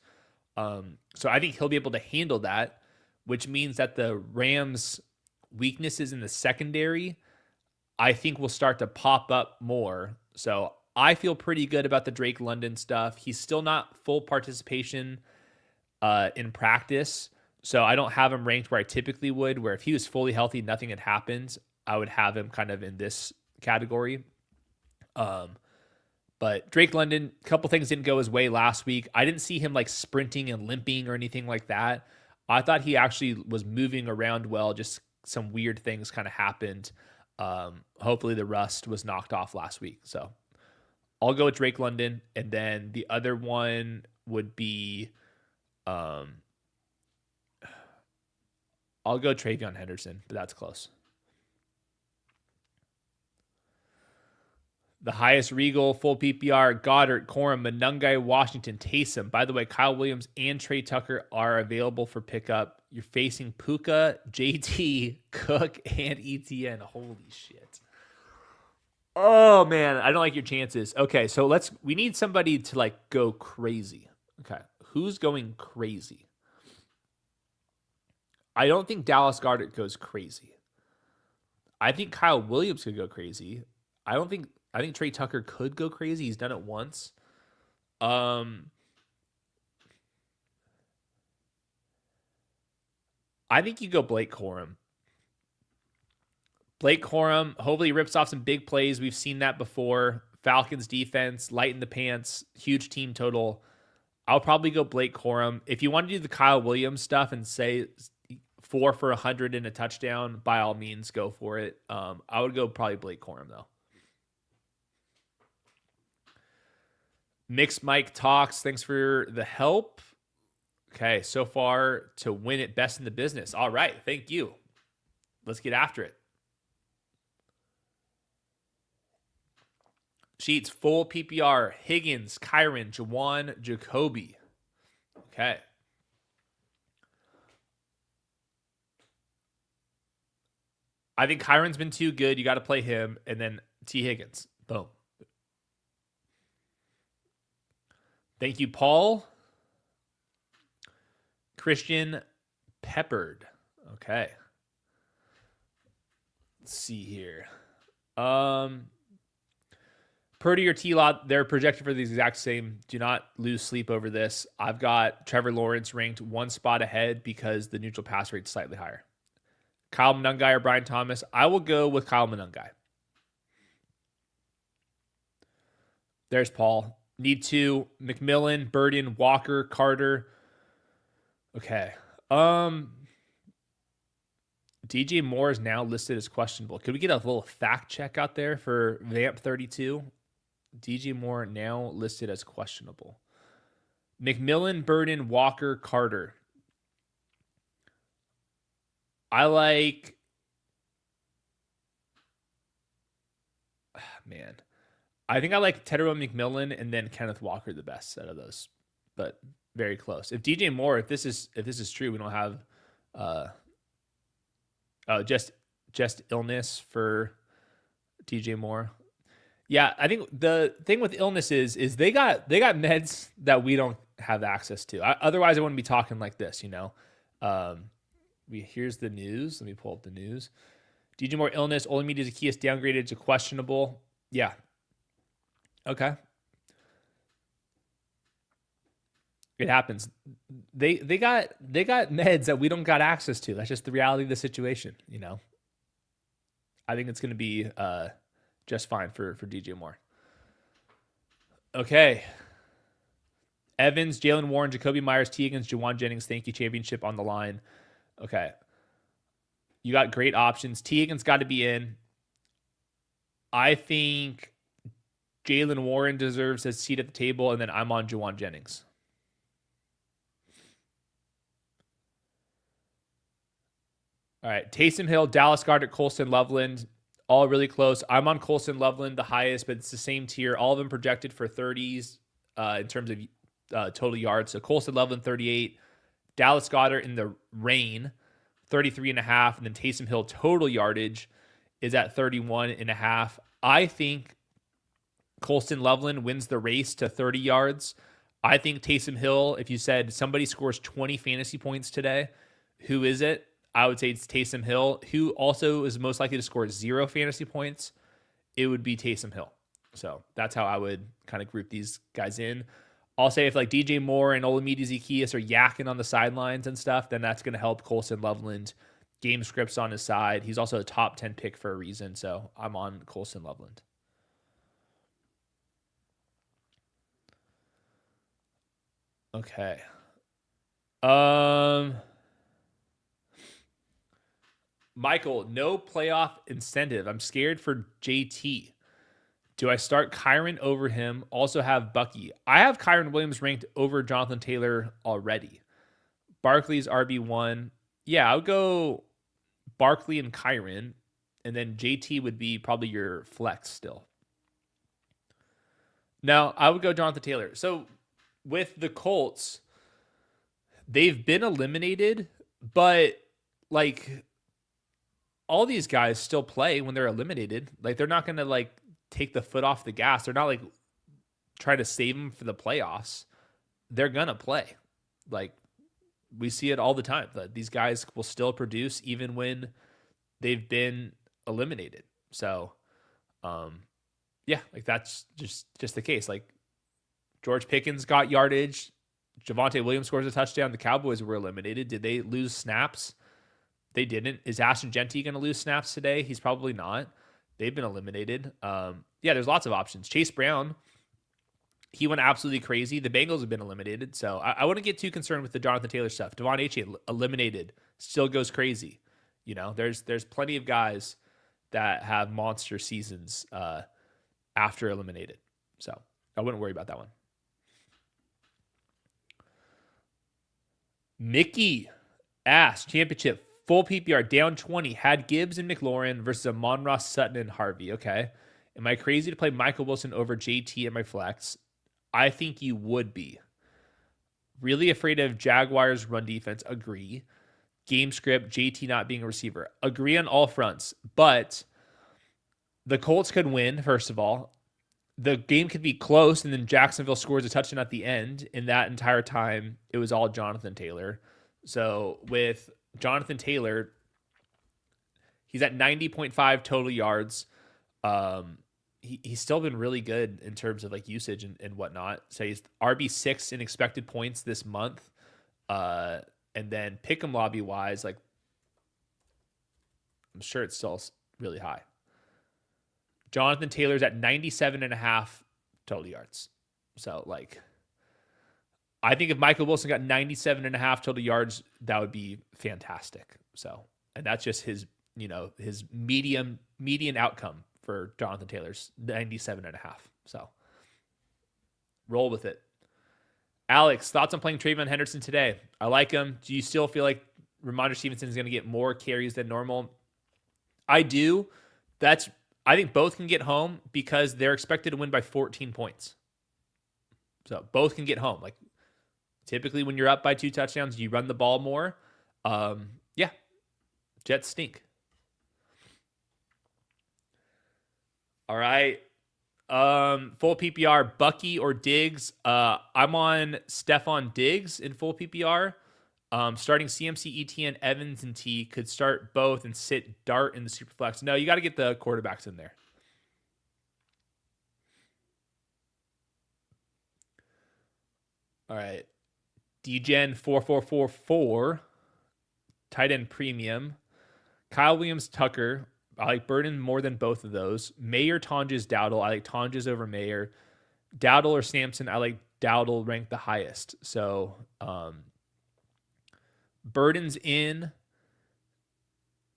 So I think he'll be able to handle that, which means that the Rams' weaknesses in the secondary, I think, will start to pop up more. So I feel pretty good about the Drake London stuff. He's still not full participation in practice, so I don't have him ranked where I typically would, where if he was fully healthy, nothing had happened, I would have him kind of in this category. But Drake London, a couple things didn't go his way last week. I didn't see him like sprinting and limping or anything like that. I thought he actually was moving around well. Just some weird things kind of happened. Hopefully the rust was knocked off last week. So I'll go with Drake London. And then the other one would be, I'll go TreVeyon Henderson, but that's close. The highest Regal, full PPR, Goddard, Corum, Monungai, Washington, Taysom. By the way, Kyle Williams and Trey Tucker are available for pickup. You're facing Puka, JT, Cook, and ETN. Holy shit. Oh, man. I don't like your chances. Okay, so we need somebody to, like, go crazy. Okay, who's going crazy? I don't think Dallas Goedert goes crazy. I think Kyle Williams could go crazy. I think Trey Tucker could go crazy. He's done it once. I think you go Blake Corum. Blake Corum hopefully rips off some big plays. We've seen that before. Falcons defense, light in the pants, huge team total. I'll probably go Blake Corum. If you want to do the Kyle Williams stuff and say 4 for 100 and a touchdown, by all means, go for it. I would go probably Blake Corum, though. Mixed Mike Talks, thanks for the help. Okay, so far to win it, best in the business. All right, thank you. Let's get after it. Sheets, full PPR, Higgins, Kyron, Jauan, Jacoby. Okay. I think Kyron's been too good. You got to play him. And then T. Higgins. Boom. Thank you, Paul. Christian Peppered. Okay. Let's see here. Purdy or T-Lot, they're projected for the exact same. Do not lose sleep over this. I've got Trevor Lawrence ranked one spot ahead because the neutral pass rate is slightly higher. Kyle Monungai or Brian Thomas. I will go with Kyle Monungai. There's Paul. Need 2. McMillan, Burden, Walker, Carter. Okay. DJ Moore is now listed as questionable. Could we get a little fact check out there for Vamp32? DJ Moore now listed as questionable. McMillan, Burden, Walker, Carter. I like... Man. I think I like Tedderone McMillan and then Kenneth Walker the best out of those, but very close. If DJ Moore, if this is true, we don't have just illness for DJ Moore. Yeah, I think the thing with illness is they got meds that we don't have access to. Otherwise, I wouldn't be talking like this, you know. Um, here's the news. Let me pull up the news. DJ Moore illness. Olamide Zaccheaus downgraded to questionable. Yeah. Okay. It happens. They got meds that we don't got access to. That's just the reality of the situation, you know. I think it's going to be just fine for DJ Moore. Okay. Evans, Jalen Warren, Jacoby Myers, T. Higgins, Jauan Jennings. Thank you. Championship on the line. Okay. You got great options. T. Higgins got to be in. I think Jalen Warren deserves a seat at the table, and then I'm on Jauan Jennings. All right. Taysom Hill, Dallas Goedert, Colston Loveland, all really close. I'm on Colston Loveland, the highest, but it's the same tier. All of them projected for 30s in terms of total yards. So Colston Loveland, 38. Dallas Goedert in the rain, 33.5. And then Taysom Hill total yardage is at 31.5. I think Colston Loveland wins the race to 30 yards. I think Taysom Hill, if you said somebody scores 20 fantasy points today, who is it? I would say it's Taysom Hill. Who also is most likely to score 0 fantasy points? It would be Taysom Hill. So that's how I would kind of group these guys in. I'll say if like DJ Moore and Olamide Zaccheaus are yakking on the sidelines and stuff, then that's going to help Colston Loveland. Game scripts on his side. He's also a top 10 pick for a reason. So I'm on Colston Loveland. Okay. Michael, no playoff incentive. I'm scared for JT. Do I start Kyron over him? Also have Bucky. I have Kyron Williams ranked over Jonathan Taylor already. Barkley's RB1. Yeah, I would go Barkley and Kyron, and then JT would be probably your flex still. Now, I would go Jonathan Taylor. So with the Colts, they've been eliminated, but like all these guys still play when they're eliminated. Like they're not going to like take the foot off the gas. They're not like trying to save them for the playoffs. They're going to play. Like we see it all the time. That these guys will still produce even when they've been eliminated. So, yeah, like that's just the case. Like George Pickens got yardage. Javonte Williams scores a touchdown. The Cowboys were eliminated. Did they lose snaps? They didn't. Is Ashton Genty going to lose snaps today? He's probably not. They've been eliminated. Yeah, there's lots of options. Chase Brown, he went absolutely crazy. The Bengals have been eliminated, so I wouldn't get too concerned with the Jonathan Taylor stuff. Devon Achane eliminated, still goes crazy. You know, there's plenty of guys that have monster seasons after eliminated, so I wouldn't worry about that one. Mickey asked, championship, full PPR, down 20, had Gibbs and McLaurin versus Amon-Ra, Sutton, and Harvey. Okay. Am I crazy to play Michael Wilson over JT in my flex? I think you would be. Really afraid of Jaguars' run defense. Agree. Game script, JT not being a receiver. Agree on all fronts. But the Colts could win, first of all. The game could be close, and then Jacksonville scores a touchdown at the end. In that entire time, it was all Jonathan Taylor. So with Jonathan Taylor, he's at 90.5 total yards. He's still been really good in terms of like usage and whatnot. So he's RB6 in expected points this month. And then pick 'em lobby wise, like I'm sure it's still really high. Jonathan Taylor's at 97.5 total yards. So like, I think if Michael Wilson got 97.5 total yards, that would be fantastic. So, and that's just his, his median outcome for Jonathan Taylor's 97.5. So roll with it. Alex, thoughts on playing TreVeyon Henderson today? I like him. Do you still feel like Ramondre Stevenson is going to get more carries than normal? I do. I think both can get home because they're expected to win by 14 points. So both can get home. Like typically when you're up by 2 touchdowns, you run the ball more. Yeah, Jets stink. All right. Full PPR, Bucky or Diggs. I'm on Stephon Diggs in full PPR. Starting CMC, ETN, Evans, and T could start both and sit Dart in the Superflex. No, you got to get the quarterbacks in there. All right. DGen 4444, tight end premium. Kyle Williams, Tucker. I like Burden more than both of those. Mayer, Tonjes, Dowdle. I like Tonjes over Mayer. Dowdle or Sampson. I like Dowdle ranked the highest. So Burden's in.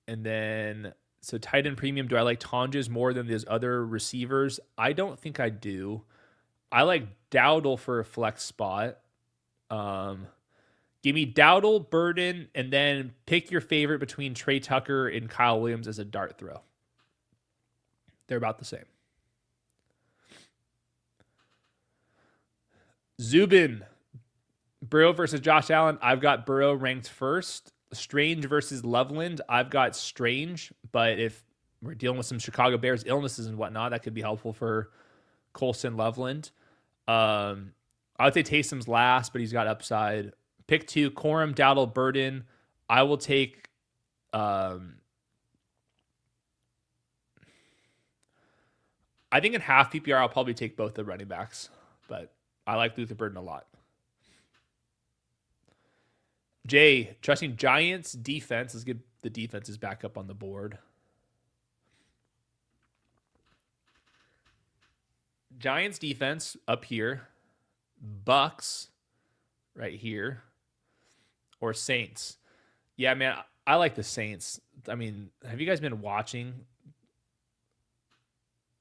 And then, so tight end premium. Do I like Tonjes more than those other receivers? I don't think I do. I like Dowdle for a flex spot. Give me Dowdle, Burden, and then pick your favorite between Trey Tucker and Kyle Williams as a dart throw. They're about the same. Zubin, Burrow versus Josh Allen. I've got Burrow ranked first. Strange versus Loveland. I've got Strange, but if we're dealing with some Chicago Bears illnesses and whatnot, that could be helpful for Colson Loveland. I would say Taysom's last, but he's got upside. Pick 2, Corum, Dowdle, Burden. I will take I think in half PPR, I'll probably take both the running backs, but I like Luther Burden a lot. Jay, trusting Giants defense. Let's get the defenses back up on the board. Giants defense up here. Bucks right here. Or Saints. Yeah, man, I like the Saints. I mean, have you guys been watching?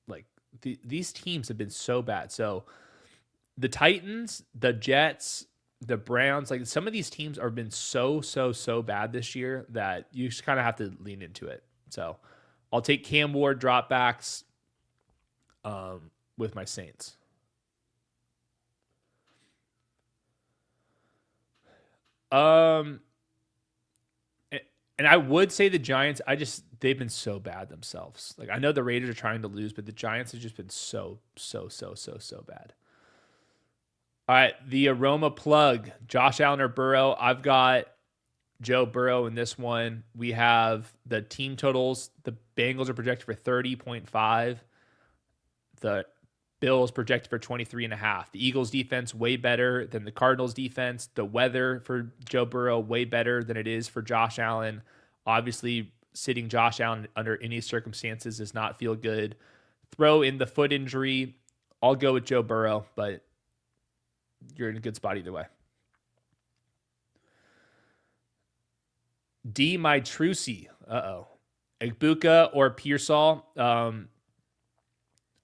Like, these teams have been so bad. So, the Titans, the Jets, the Browns, like some of these teams have been so bad this year that you just kind of have to lean into it. So, I'll take Cam Ward dropbacks with my Saints. And I would say the Giants, they've been so bad themselves. Like I know the Raiders are trying to lose, but the Giants have just been so bad. All right, the Aroma plug, Josh Allen or Burrow. I've got Joe Burrow in this one. We have the team totals. The Bengals are projected for 30.5. The Bills projected for 23.5. The Eagles defense way better than the Cardinals defense. The weather for Joe Burrow way better than it is for Josh Allen. Obviously, sitting Josh Allen under any circumstances does not feel good. Throw in the foot injury. I'll go with Joe Burrow, but you're in a good spot either way. D. My Trucy. Egbuka or Pearsall.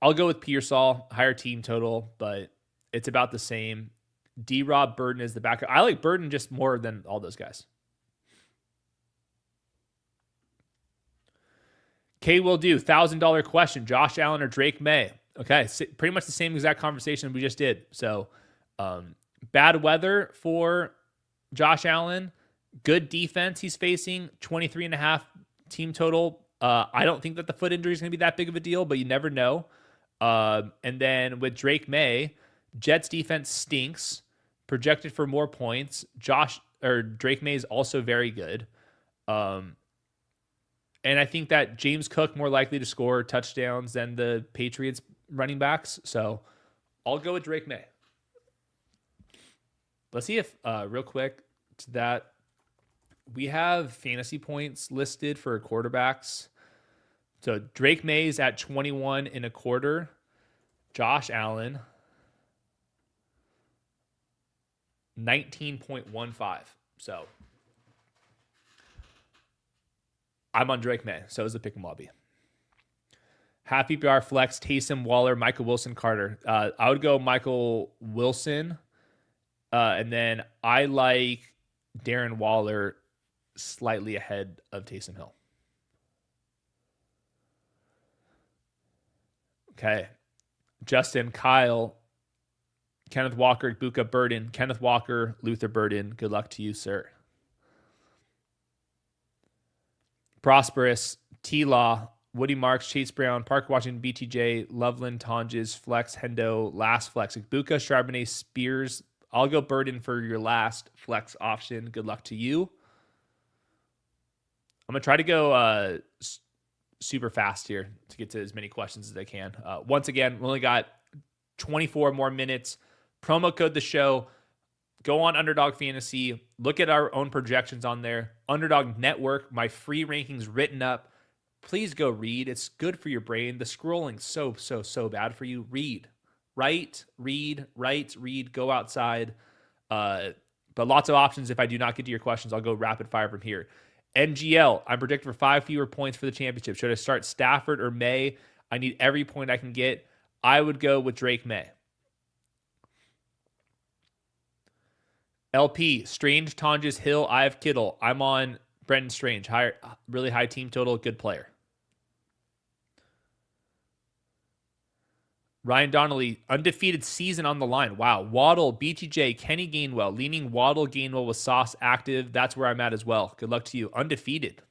I'll go with Pearsall, higher team total, but it's about the same. D-Rob, Burden is the backup. I like Burden just more than all those guys. K will do. $1,000 question. Josh Allen or Drake May? Okay, pretty much the same exact conversation we just did. So, bad weather for Josh Allen. Good defense he's facing. 23.5 team total. I don't think that the foot injury is going to be that big of a deal, but you never know. And then with Drake May, Jets defense stinks, projected for more points. Drake May is also very good. And I think that James Cook more likely to score touchdowns than the Patriots running backs. So I'll go with Drake May. Let's see if real quick to that, we have fantasy points listed for quarterbacks. So Drake May's at 21.25. Josh Allen, 19.15. So I'm on Drake May. So is the pick 'em lobby. Half PPR flex, Taysom, Waller, Michael Wilson, Carter. I would go Michael Wilson. And then I like Darren Waller slightly ahead of Taysom Hill. Okay. Justin, Kyle, Kenneth Walker, Buka Burden. Kenneth Walker, Luther Burden. Good luck to you, sir. Prosperous, T-Law, Woody Marks, Chase Brown, Parker Washington, BTJ, Loveland, Tonjes, Flex, Hendo, last flex. Ibuka, Charbonnet, Spears. I'll go Burden for your last flex option. Good luck to you. I'm going to try to go super fast here to get to as many questions as I can. Once again, we only got 24 more minutes. Promo code the show. Go on Underdog Fantasy. Look at our own projections on there. Underdog Network, my free rankings written up. Please go read. It's good for your brain. The scrolling's so bad for you. Read. Write. Go outside. But lots of options. If I do not get to your questions, I'll go rapid fire from here. NGL, I'm predicting for 5 fewer points for the championship. Should I start Stafford or May? I need every point I can get. I would go with Drake May. LP, Strange, Tonjes, Hill, I have Kittle. I'm on Brendan Strange. Really high team total, good player. Ryan Donnelly, undefeated season on the line. Wow. Waddle, BTJ, Kenny Gainwell. Leaning Waddle, Gainwell with Sauce active. That's where I'm at as well. Good luck to you. Undefeated.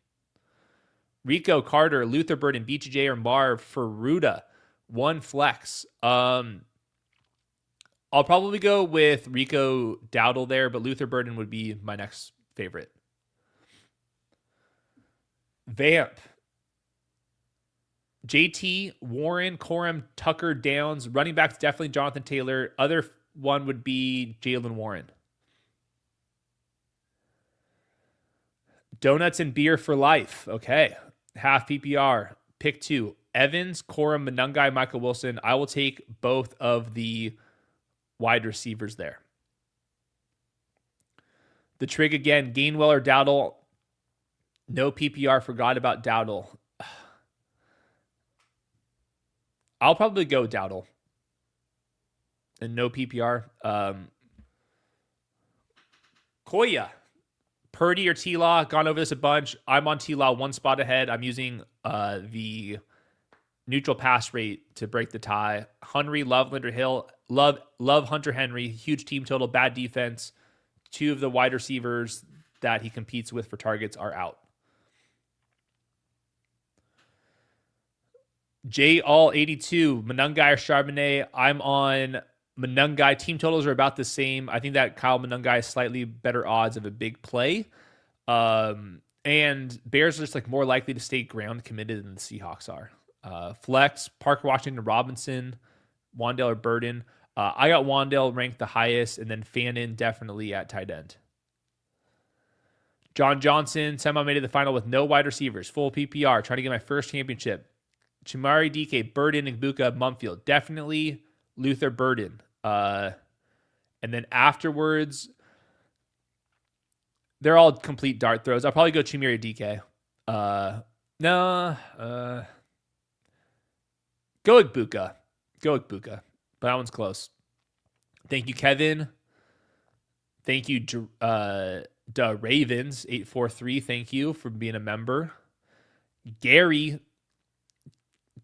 Rico, Carter, Luther Burden, BTJ, or Marv for Ruda. One flex. I'll probably go with Rico Dowdle there, but Luther Burden would be my next favorite. Vamp. JT, Warren, Corum, Tucker, Downs. Running backs, definitely Jonathan Taylor. Other one would be Jalen Warren. Donuts and beer for life. Okay. Half PPR. Pick 2. Evans, Corum, Monungai, Michael Wilson. I will take both of the wide receivers there. The trig again. Gainwell or Dowdle. No PPR. Forgot about Dowdle. I'll probably go Dowdle. And no PPR. Koya. Purdy or T-Law. Gone over this a bunch. I'm on T-Law 1 spot ahead. I'm using the neutral pass rate to break the tie. Henry, Loveland, or Hill. Love Hunter Henry. Huge team total. Bad defense. 2 of the wide receivers that he competes with for targets are out. J All 82, Monungai or Charbonnet. I'm on Monungai. Team totals are about the same. I think that Kyle Monungai is slightly better odds of a big play. And Bears are just like more likely to stay ground committed than the Seahawks are. Flex, Parker Washington, Robinson, Wandale or Burden. I got Wandale ranked the highest, and then Fannin definitely at tight end. John Johnson, semi made it to the final with no wide receivers, full PPR, trying to get my first championship. Chamari, DK, Burden, Ibuka, Mumfield. Definitely Luther Burden. And then afterwards, they're all complete dart throws. I'll probably go Chamari, DK. Go Ibuka. But that one's close. Thank you, Kevin. Thank you, Ravens 843. Thank you for being a member. Gary,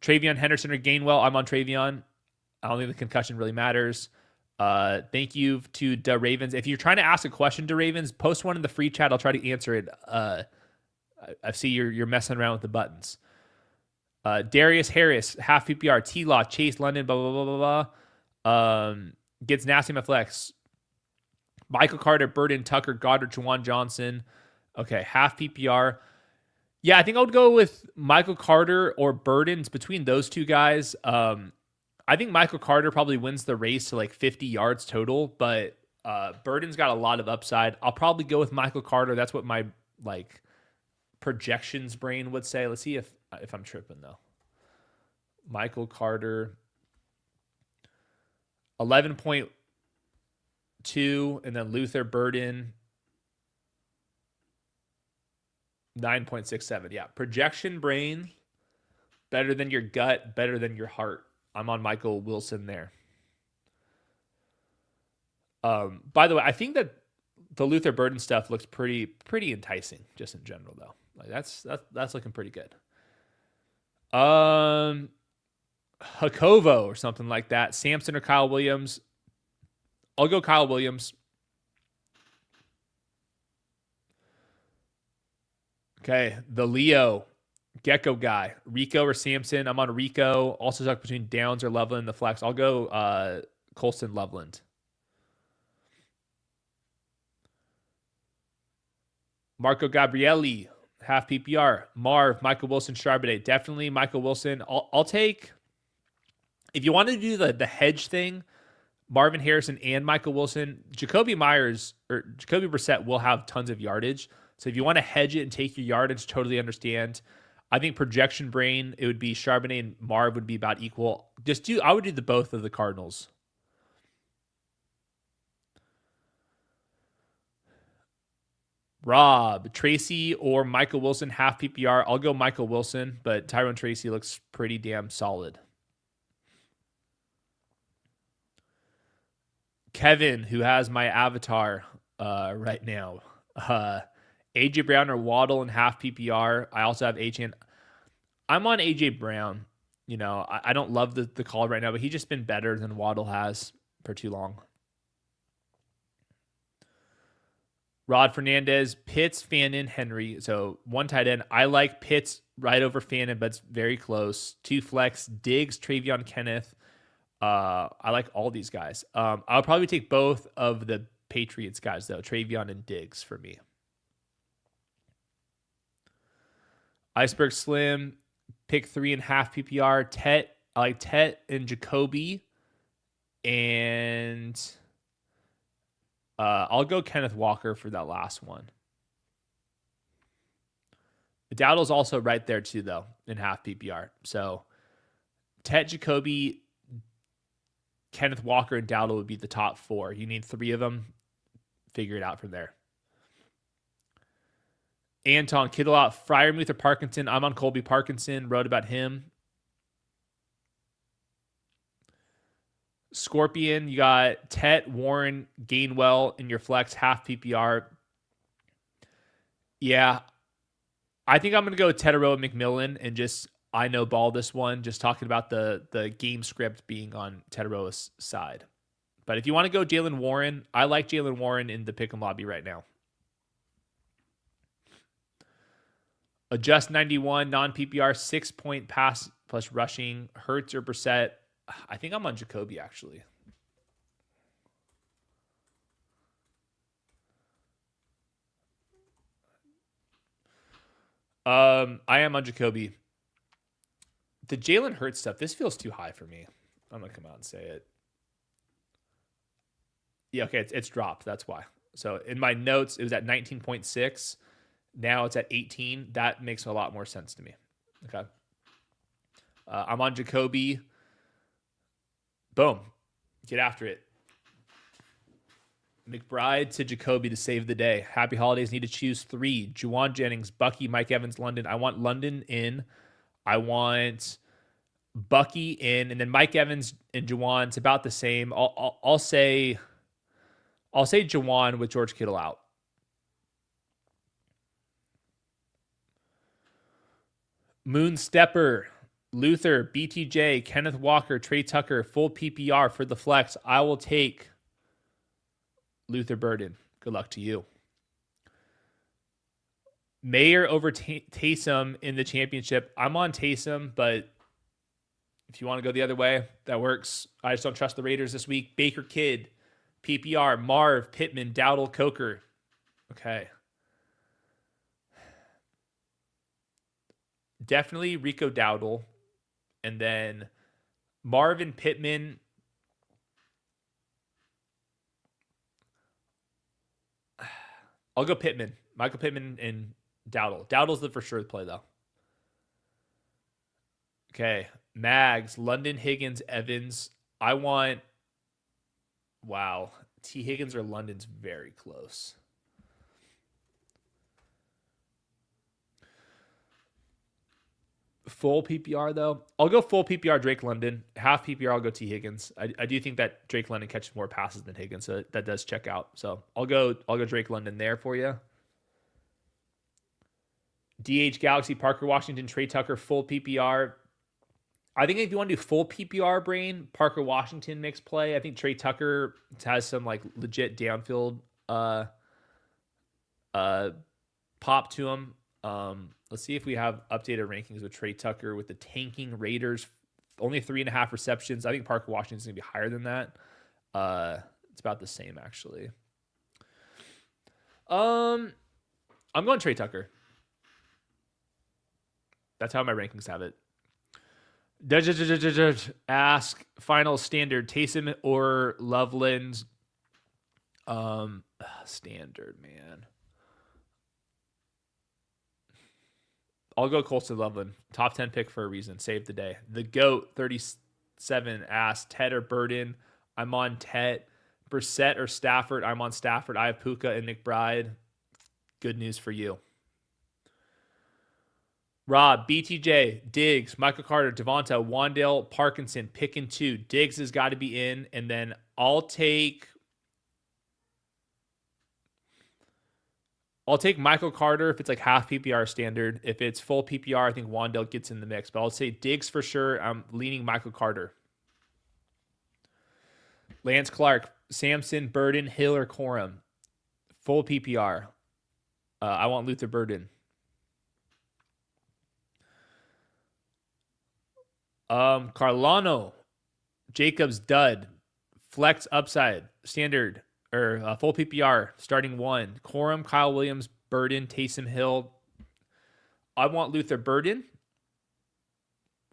TreVeyon Henderson or Gainwell. I'm on TreVeyon. I don't think the concussion really matters. Thank you to the Ravens. If you're trying to ask a question to Ravens, post one in the free chat. I'll try to answer it. I see you're messing around with the buttons. Darius Harris, half PPR, T-Law, Chase, London, blah, blah, blah, blah, blah. Gets nasty in my flex. Michael Carter, Burden, Tucker, Goddard, Jauan Johnson. Okay, half PPR. Yeah, I think I would go with Michael Carter or Burden's between those two guys. I think Michael Carter probably wins the race to like 50 yards total, but Burden's got a lot of upside. I'll probably go with Michael Carter. That's what my like projections brain would say. Let's see if I'm tripping though. Michael Carter, 11.2, and then Luther Burden, 9.67. Yeah. Projection brain, better than your gut, better than your heart. I'm on Michael Wilson there. By the way, I think that the Luther Burden stuff looks pretty enticing just in general though. Like that's looking pretty good. Hakovo or something like that. Sampson or Kyle Williams. I'll go Kyle Williams. Okay, the Leo. Gecko guy, Rico or Samson. I'm on Rico. Also stuck between Downs or Loveland in the flex. I'll go Colston Loveland. Marco Gabrielli, half PPR. Marv, Michael Wilson, Charbonnet. Definitely Michael Wilson. I'll take, if you want to do the hedge thing, Marvin Harrison and Michael Wilson. Jacoby Brissett will have tons of yardage. So if you want to hedge it and take your yardage, totally understand. I think projection brain, it would be Charbonnet and Marv would be about equal. I would do the both of the Cardinals. Rob, Tracy or Michael Wilson, half PPR. I'll go Michael Wilson, but Tyrone Tracy looks pretty damn solid. Kevin, who has my avatar right now. AJ Brown or Waddle in half PPR. I also have HN. I'm on AJ Brown. You know, I don't love the call right now, but he's just been better than Waddle has for too long. Rod Fernandez, Pitts, Fannin, Henry. So one tight end. I like Pitts right over Fannin, but it's very close. Two flex, Diggs, TreVeyon, Kenneth. I like all these guys. I'll probably take both of the Patriots guys, though. TreVeyon and Diggs for me. Iceberg Slim, pick 3.5 PPR. Tet, I like Tet and Jacoby. And I'll go Kenneth Walker for that last one. Dowdle's also right there too, though, in half PPR. So Tet, Jacoby, Kenneth Walker, and Dowdle would be the top four. You need three of them. Figure it out from there. Anton, Kittle out, Freiermuth or Parkinson. I'm on Colby Parkinson. Wrote about him. Scorpion, you got Tet, Warren, Gainwell in your flex, half PPR. Yeah, I think I'm going to go with Tetaroa McMillan and just I know ball this one, just talking about the game script being on Tetaroa's side. But if you want to go Jalen Warren, I like Jalen Warren in the pick and lobby right now. Adjust 91, non-PPR, 6-point pass plus rushing, Hurts or Brissett. I think I'm on Jacoby, actually. I am on Jacoby. The Jalen Hurts stuff, this feels too high for me. I'm going to come out and say it. Yeah, okay, it's dropped. That's why. So in my notes, it was at 19.6. Now it's at 18. That makes a lot more sense to me. Okay. I'm on Jacoby. Boom. Get after it. McBride to Jacoby to save the day. Happy holidays. Need to choose 3. Jauan Jennings, Bucky, Mike Evans, London. I want London in. I want Bucky in. And then Mike Evans and Jauan, it's about the same. I'll say Jauan with George Kittle out. Moon Stepper, Luther, BTJ, Kenneth Walker, Trey Tucker, full PPR for the flex. I will take Luther Burden. Good luck to you. Mayer over Taysom in the championship. I'm on Taysom, but if you want to go the other way, that works. I just don't trust the Raiders this week. Baker Kidd, PPR, Marv, Pittman, Dowdle, Coker. Okay. Definitely Rico Dowdle. And then Marvin Pittman. I'll go Pittman. Michael Pittman and Dowdle. Dowdle's the for sure play, though. Okay. Mags, London, Higgins, Evans. I want... Wow. T. Higgins or London's very close. Full PPR, though. I'll go full PPR Drake London. Half PPR, I'll go T. Higgins. I do think that Drake London catches more passes than Higgins, so that does check out. So I'll go Drake London there for you. DH Galaxy, Parker Washington, Trey Tucker, full PPR. I think if you want to do full PPR brain, Parker Washington makes play. I think Trey Tucker has some like legit downfield pop to him. Let's see if we have updated rankings with Trey Tucker with the tanking Raiders. Only 3.5 receptions. I think Parker Washington's going to be higher than that. It's about the same, actually. I'm going Trey Tucker. That's how my rankings have it. Ask final standard Taysom or Loveland. Standard, man. I'll go Colston Loveland. Top 10 pick for a reason. Save the day. The GOAT 37 asks Ted or Burden. I'm on Ted. Brissett or Stafford. I'm on Stafford. I have Puka and McBride. Good news for you. Rob, BTJ, Diggs, Michael Carter, Devonta, Wandale, Parkinson, pick and 2. Diggs has got to be in, and then I'll take Michael Carter if it's like half PPR standard. If it's full PPR, I think Wandale gets in the mix. But I'll say Diggs for sure. I'm leaning Michael Carter. Lance Clark, Samson, Burden, Hill, or Corum. Full PPR. I want Luther Burden. Carlano, Jacobs, dud. Flex upside, standard, or full PPR, starting 1. Corum, Kyle Williams, Burden, Taysom Hill. I want Luther Burden.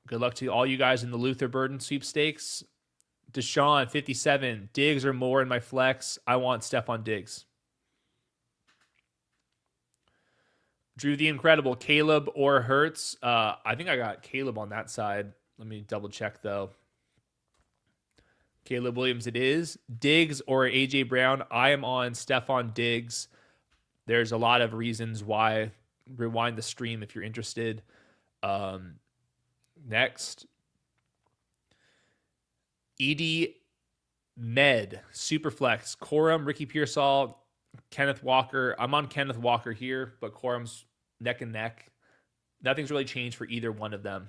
Good luck to all you guys in the Luther Burden sweepstakes. Deshaun, 57. Diggs or more in my flex. I want Stephon Diggs. Drew the Incredible, Caleb or Hurts. I think I got Caleb on that side. Let me double check, though. Caleb Williams it is. Diggs or A.J. Brown. I am on Stephon Diggs. There's a lot of reasons why. Rewind the stream if you're interested. Next. Edie Med. Superflex. Corum, Ricky Pearsall, Kenneth Walker. I'm on Kenneth Walker here, but Corum's neck and neck. Nothing's really changed for either one of them.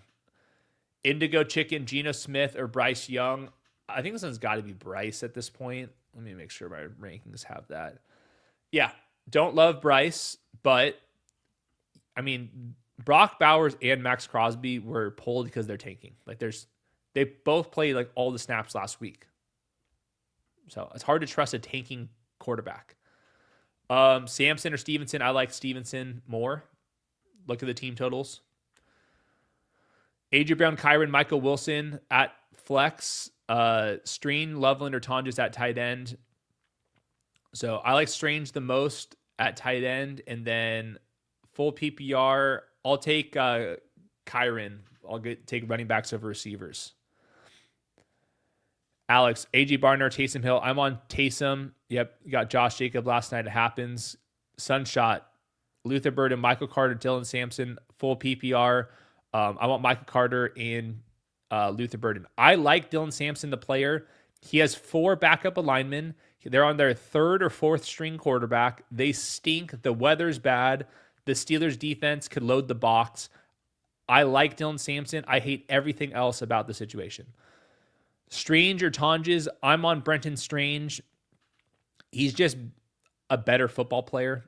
Indigo Chicken, Geno Smith, or Bryce Young. I think this one's got to be Bryce at this point. Let me make sure my rankings have that. Yeah, don't love Bryce, but I mean, Brock Bowers and Max Crosby were pulled because they're tanking. Like they both played like all the snaps last week. So it's hard to trust a tanking quarterback. Samson or Stevenson, I like Stevenson more. Look at the team totals. AJ Brown, Kyron, Michael Wilson at flex. Strain, Loveland, or Tonjes at tight end. So I like Strange the most at tight end. And then full PPR, I'll take Kyron. I'll take running backs over receivers. Alex, AJ Barner, Taysom Hill. I'm on Taysom. Yep, you got Josh Jacob last night. It happens. Sunshot, Luther Burden, Michael Carter, Dylan Sampson, full PPR. I want Michael Carter and Luther Burden. I like Dylan Sampson, the player. He has 4 backup linemen. They're on their 3rd or 4th string quarterback. They stink. The weather's bad. The Steelers defense could load the box. I like Dylan Sampson. I hate everything else about the situation. Strange or Tonjes, I'm on Brenton Strange. He's just a better football player.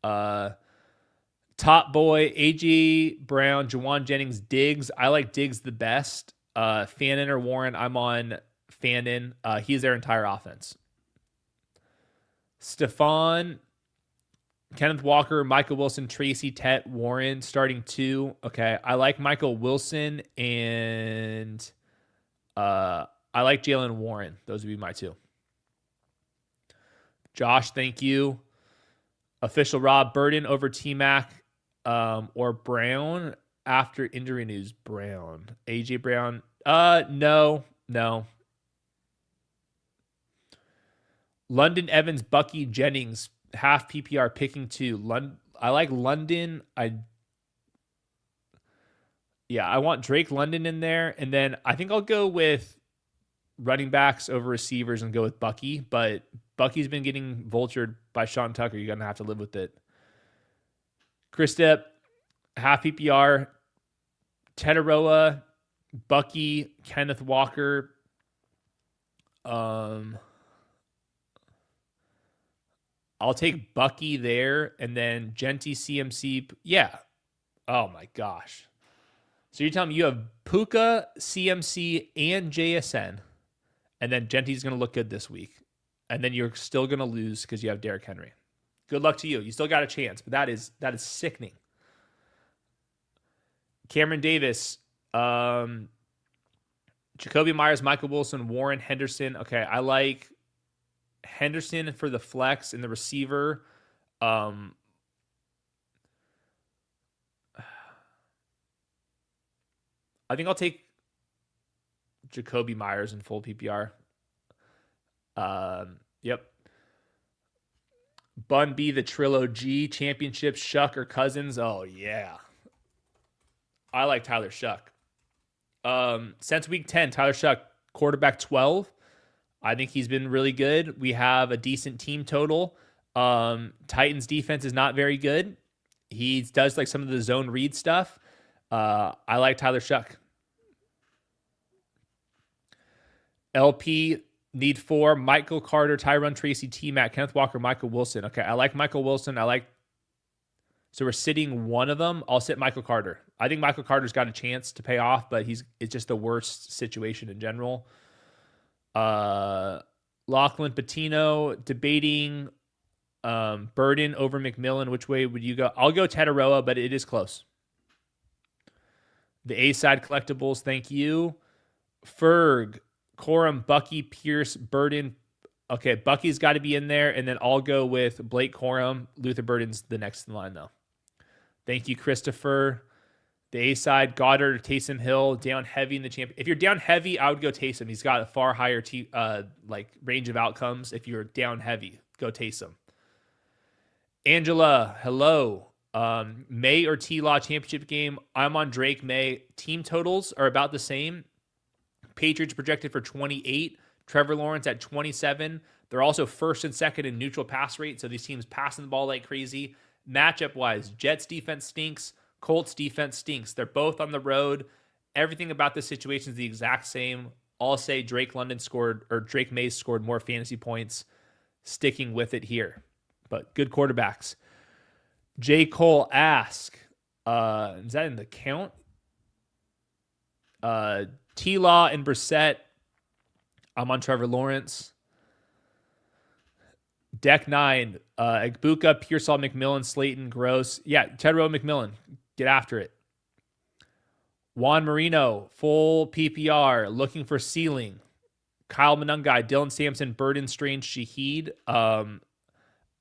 Top boy, A.J. Brown, Jauan Jennings, Diggs. I like Diggs the best. Fannin or Warren, I'm on Fannin. He's their entire offense. Stephon, Kenneth Walker, Michael Wilson, Tracy, Tet, Warren, starting 2. Okay, I like Michael Wilson and I like Jalen Warren. Those would be my 2. Josh, thank you. Official Rob, Burden over T-Mac or Brown after injury news. Brown. AJ Brown. No. London Evans, Bucky, Jennings, half PPR picking 2. I like London. I want Drake London in there. And then I think I'll go with running backs over receivers and go with Bucky. But Bucky's been getting vultured by Sean Tucker. You're going to have to live with it. Chris Depp, half PPR. Tetaroa, Bucky, Kenneth Walker. I'll take Bucky there, and then Genty, CMC. Yeah, Oh my gosh. So you're telling me you have Puka, CMC, and JSN, and then Genti's going to look good this week, and then you're still going to lose because you have Derrick Henry. Good luck to you. You still got a chance, but that is sickening. Cameron Davis, Jacoby Myers, Michael Wilson, Warren Henderson. Okay, I like Henderson for the flex and the receiver. I think I'll take Jacoby Myers in full PPR. Yep. Bun B, the Trilogy Championship, Shuck or Cousins. Oh, yeah. I like Tyler Shuck. Since week 10, Tyler Shuck, quarterback 12. I think he's been really good. We have a decent team total. Titans defense is not very good. He does like some of the zone read stuff. I like Tyler Shuck. LP, need 4. Michael Carter, Tyron Tracy, T-Mac, Kenneth Walker, Michael Wilson. Okay, I like Michael Wilson. So we're sitting one of them. I'll sit Michael Carter. I think Michael Carter's got a chance to pay off, but it's just the worst situation in general. Lachlan Patino, debating Burden over McMillan. Which way would you go? I'll go Tetaroa, but it is close. The A-side collectibles, thank you. Ferg, Corum, Bucky, Pierce, Burden. Okay, Bucky's got to be in there, and then I'll go with Blake Corum. Luther Burden's the next in line, though. Thank you, Christopher. The A-side, Goddard or Taysom Hill, down heavy in the champion. If you're down heavy, I would go Taysom. He's got a far higher range of outcomes. If you're down heavy, go Taysom. Angela, hello. May or T-Law championship game. I'm on Drake May. Team totals are about the same. Patriots projected for 28. Trevor Lawrence at 27. They're also first and second in neutral pass rate, so these teams passing the ball like crazy. Matchup-wise, Jets defense stinks. Colts defense stinks. They're both on the road. Everything about this situation is the exact same. I'll say Drake May scored more fantasy points, sticking with it here. But good quarterbacks. J. Cole ask, is that in the count? T-Law and Brissett. I'm on Trevor Lawrence. Deck 9. Egbuka, Pearsall, McMillan, Slayton, Gross. Yeah, Tedrow, McMillan. Get after it. Juan Marino, full PPR, looking for ceiling. Kyle Monungai, Dylan Sampson, Burden, Strange, Shaheed.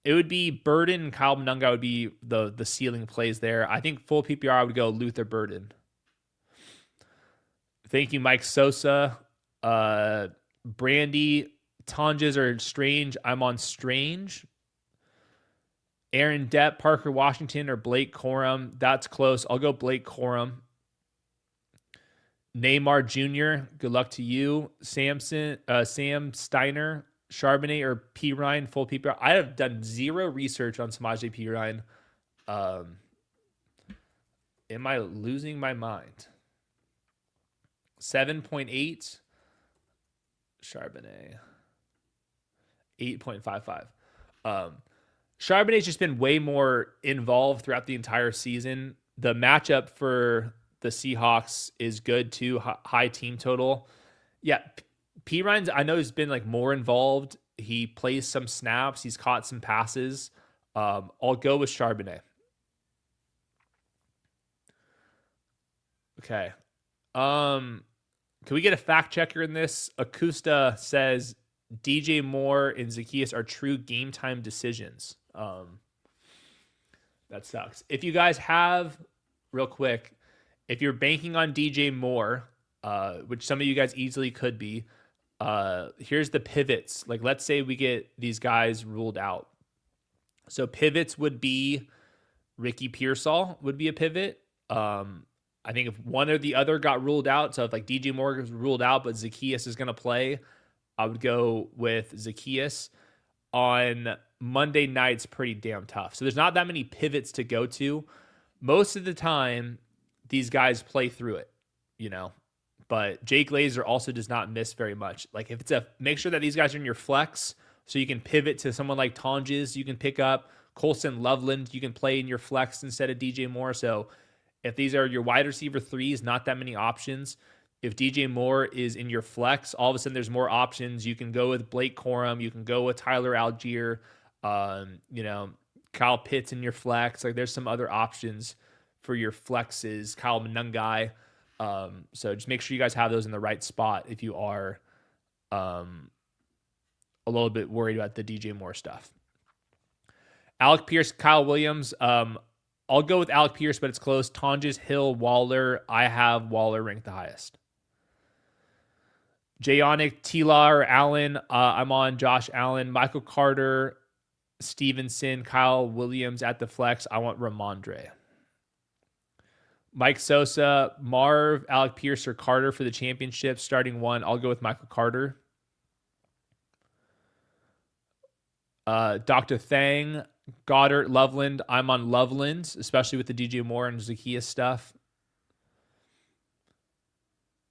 It would be Burden and Kyle Monungai would be the ceiling plays there. I think full PPR, I would go Luther Burden. Thank you, Mike Sosa. Brandy, Tonjes or Strange. I'm on Strange. Aaron Depp, Parker Washington, or Blake Corum. That's close. I'll go Blake Corum. Neymar Jr., good luck to you. Sam Steiner, Charbonnet, or P. Ryan, full PPR. I have done zero research on Samaje P. Ryan. Am I losing my mind? 7.8. Charbonnet. 8.55. Charbonnet's just been way more involved throughout the entire season. The matchup for the Seahawks is good too. High team total. Yeah, P. Ryan's, I know, has been like more involved. He plays some snaps. He's caught some passes. I'll go with Charbonnet. Okay. Can we get a fact checker in this? Acosta says DJ Moore and Zacchaeus are true game time decisions. That sucks. If you guys have, real quick, if you're banking on DJ Moore, which some of you guys easily could be, here's the pivots. Like, let's say we get these guys ruled out. So pivots would be Ricky Pearsall would be a pivot. I think if one or the other got ruled out, so if like DJ Moore was ruled out, but Zacchaeus is going to play, I would go with Zacchaeus. On Monday night's pretty damn tough. So there's not that many pivots to go to. Most of the time, these guys play through it, you know. But Jake Glazer also does not miss very much. Like if it's make sure that these guys are in your flex so you can pivot to someone like Tonjes. You can pick up Colson Loveland. You can play in your flex instead of DJ Moore. So If these are your wide receiver threes, not that many options. If DJ Moore is in your flex, all of a sudden there's more options. You can go with Blake Corum. You can go with Tyler Algier. Kyle Pitts in your flex. Like there's some other options for your flexes. Kyle Manungai. So just make sure you guys have those in the right spot if you are a little bit worried about the DJ Moore stuff. Alec Pierce, Kyle Williams. I'll go with Alec Pierce, but it's close. Tonjes, Hill, Waller. I have Waller ranked the highest. Jayonic, T-Law, Allen. I'm on Josh Allen. Michael Carter, Stevenson, Kyle Williams at the flex. I want Ramondre. Mike Sosa, Marv, Alec Pierce, or Carter for the championship. Starting one, I'll go with Michael Carter. Dr. Thang, Goddard, Loveland. I'm on Loveland, especially with the DJ Moore and Zacchaeus stuff.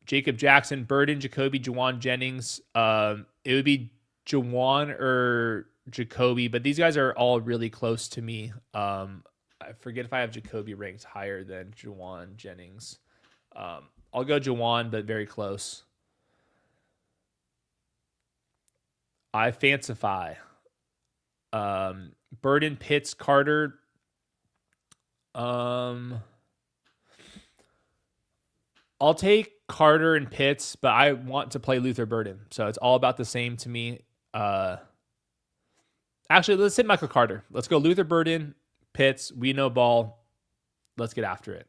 Jacob Jackson, Burden, Jacoby, Jauan Jennings. It would be Jauan or Jacoby, but these guys are all really close to me. I forget if I have Jacoby ranked higher than Jauan Jennings. I'll go Jauan, but very close. I Fancify. Burden, Pitts, Carter. I'll take Carter and Pitts, but I want to play Luther Burden. So it's all about the same to me. Actually, let's hit Michael Carter. Let's go Luther Burden, Pitts. We know ball. Let's get after it.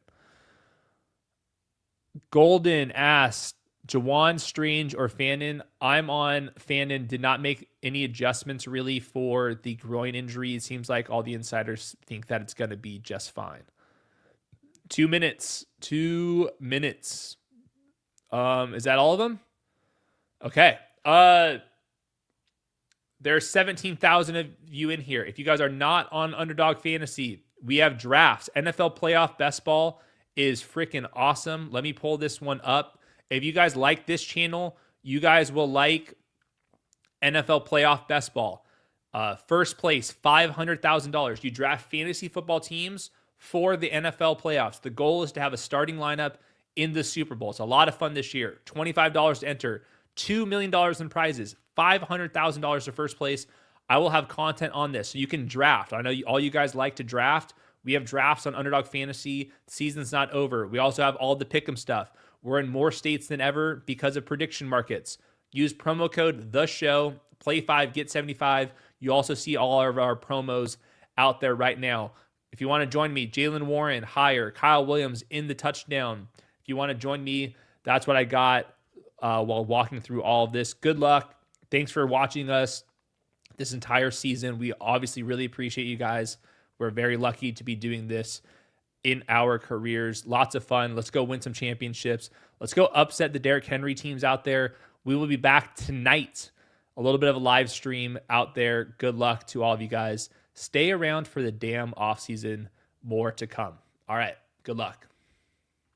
Golden asked, Jawan, Strange, or Fannin? I'm on Fannin. Did not make any adjustments really for the groin injury. It seems like all the insiders think that it's going to be just fine. 2 minutes. 2 minutes. Is that all of them? Okay. There's 17,000 of you in here. If you guys are not on Underdog Fantasy, we have drafts. NFL Playoff Best Ball is freaking awesome. Let me pull this one up. If you guys like this channel, you guys will like NFL Playoff Best Ball. First place, $500,000. You draft fantasy football teams for the NFL playoffs. The goal is to have a starting lineup in the Super Bowl. It's a lot of fun this year. $25 to enter, $2 million in prizes, $500,000 to first place. I will have content on this so you can draft. I know all you guys like to draft. We have drafts on Underdog Fantasy. The season's not over. We also have all the pick'em stuff. We're in more states than ever because of prediction markets. Use promo code THESHOW, play 5, get 75. You also see all of our promos out there right now. If you want to join me, Jalen Warren, higher, Kyle Williams in the touchdown. If you want to join me, that's what I got while walking through all of this. Good luck. Thanks for watching us this entire season. We obviously really appreciate you guys. We're very lucky to be doing this in our careers. Lots of fun. Let's go win some championships. Let's go upset the Derrick Henry teams out there. We will be back tonight. A little bit of a live stream out there. Good luck to all of you guys. Stay around for the damn offseason. More to come. All right. Good luck.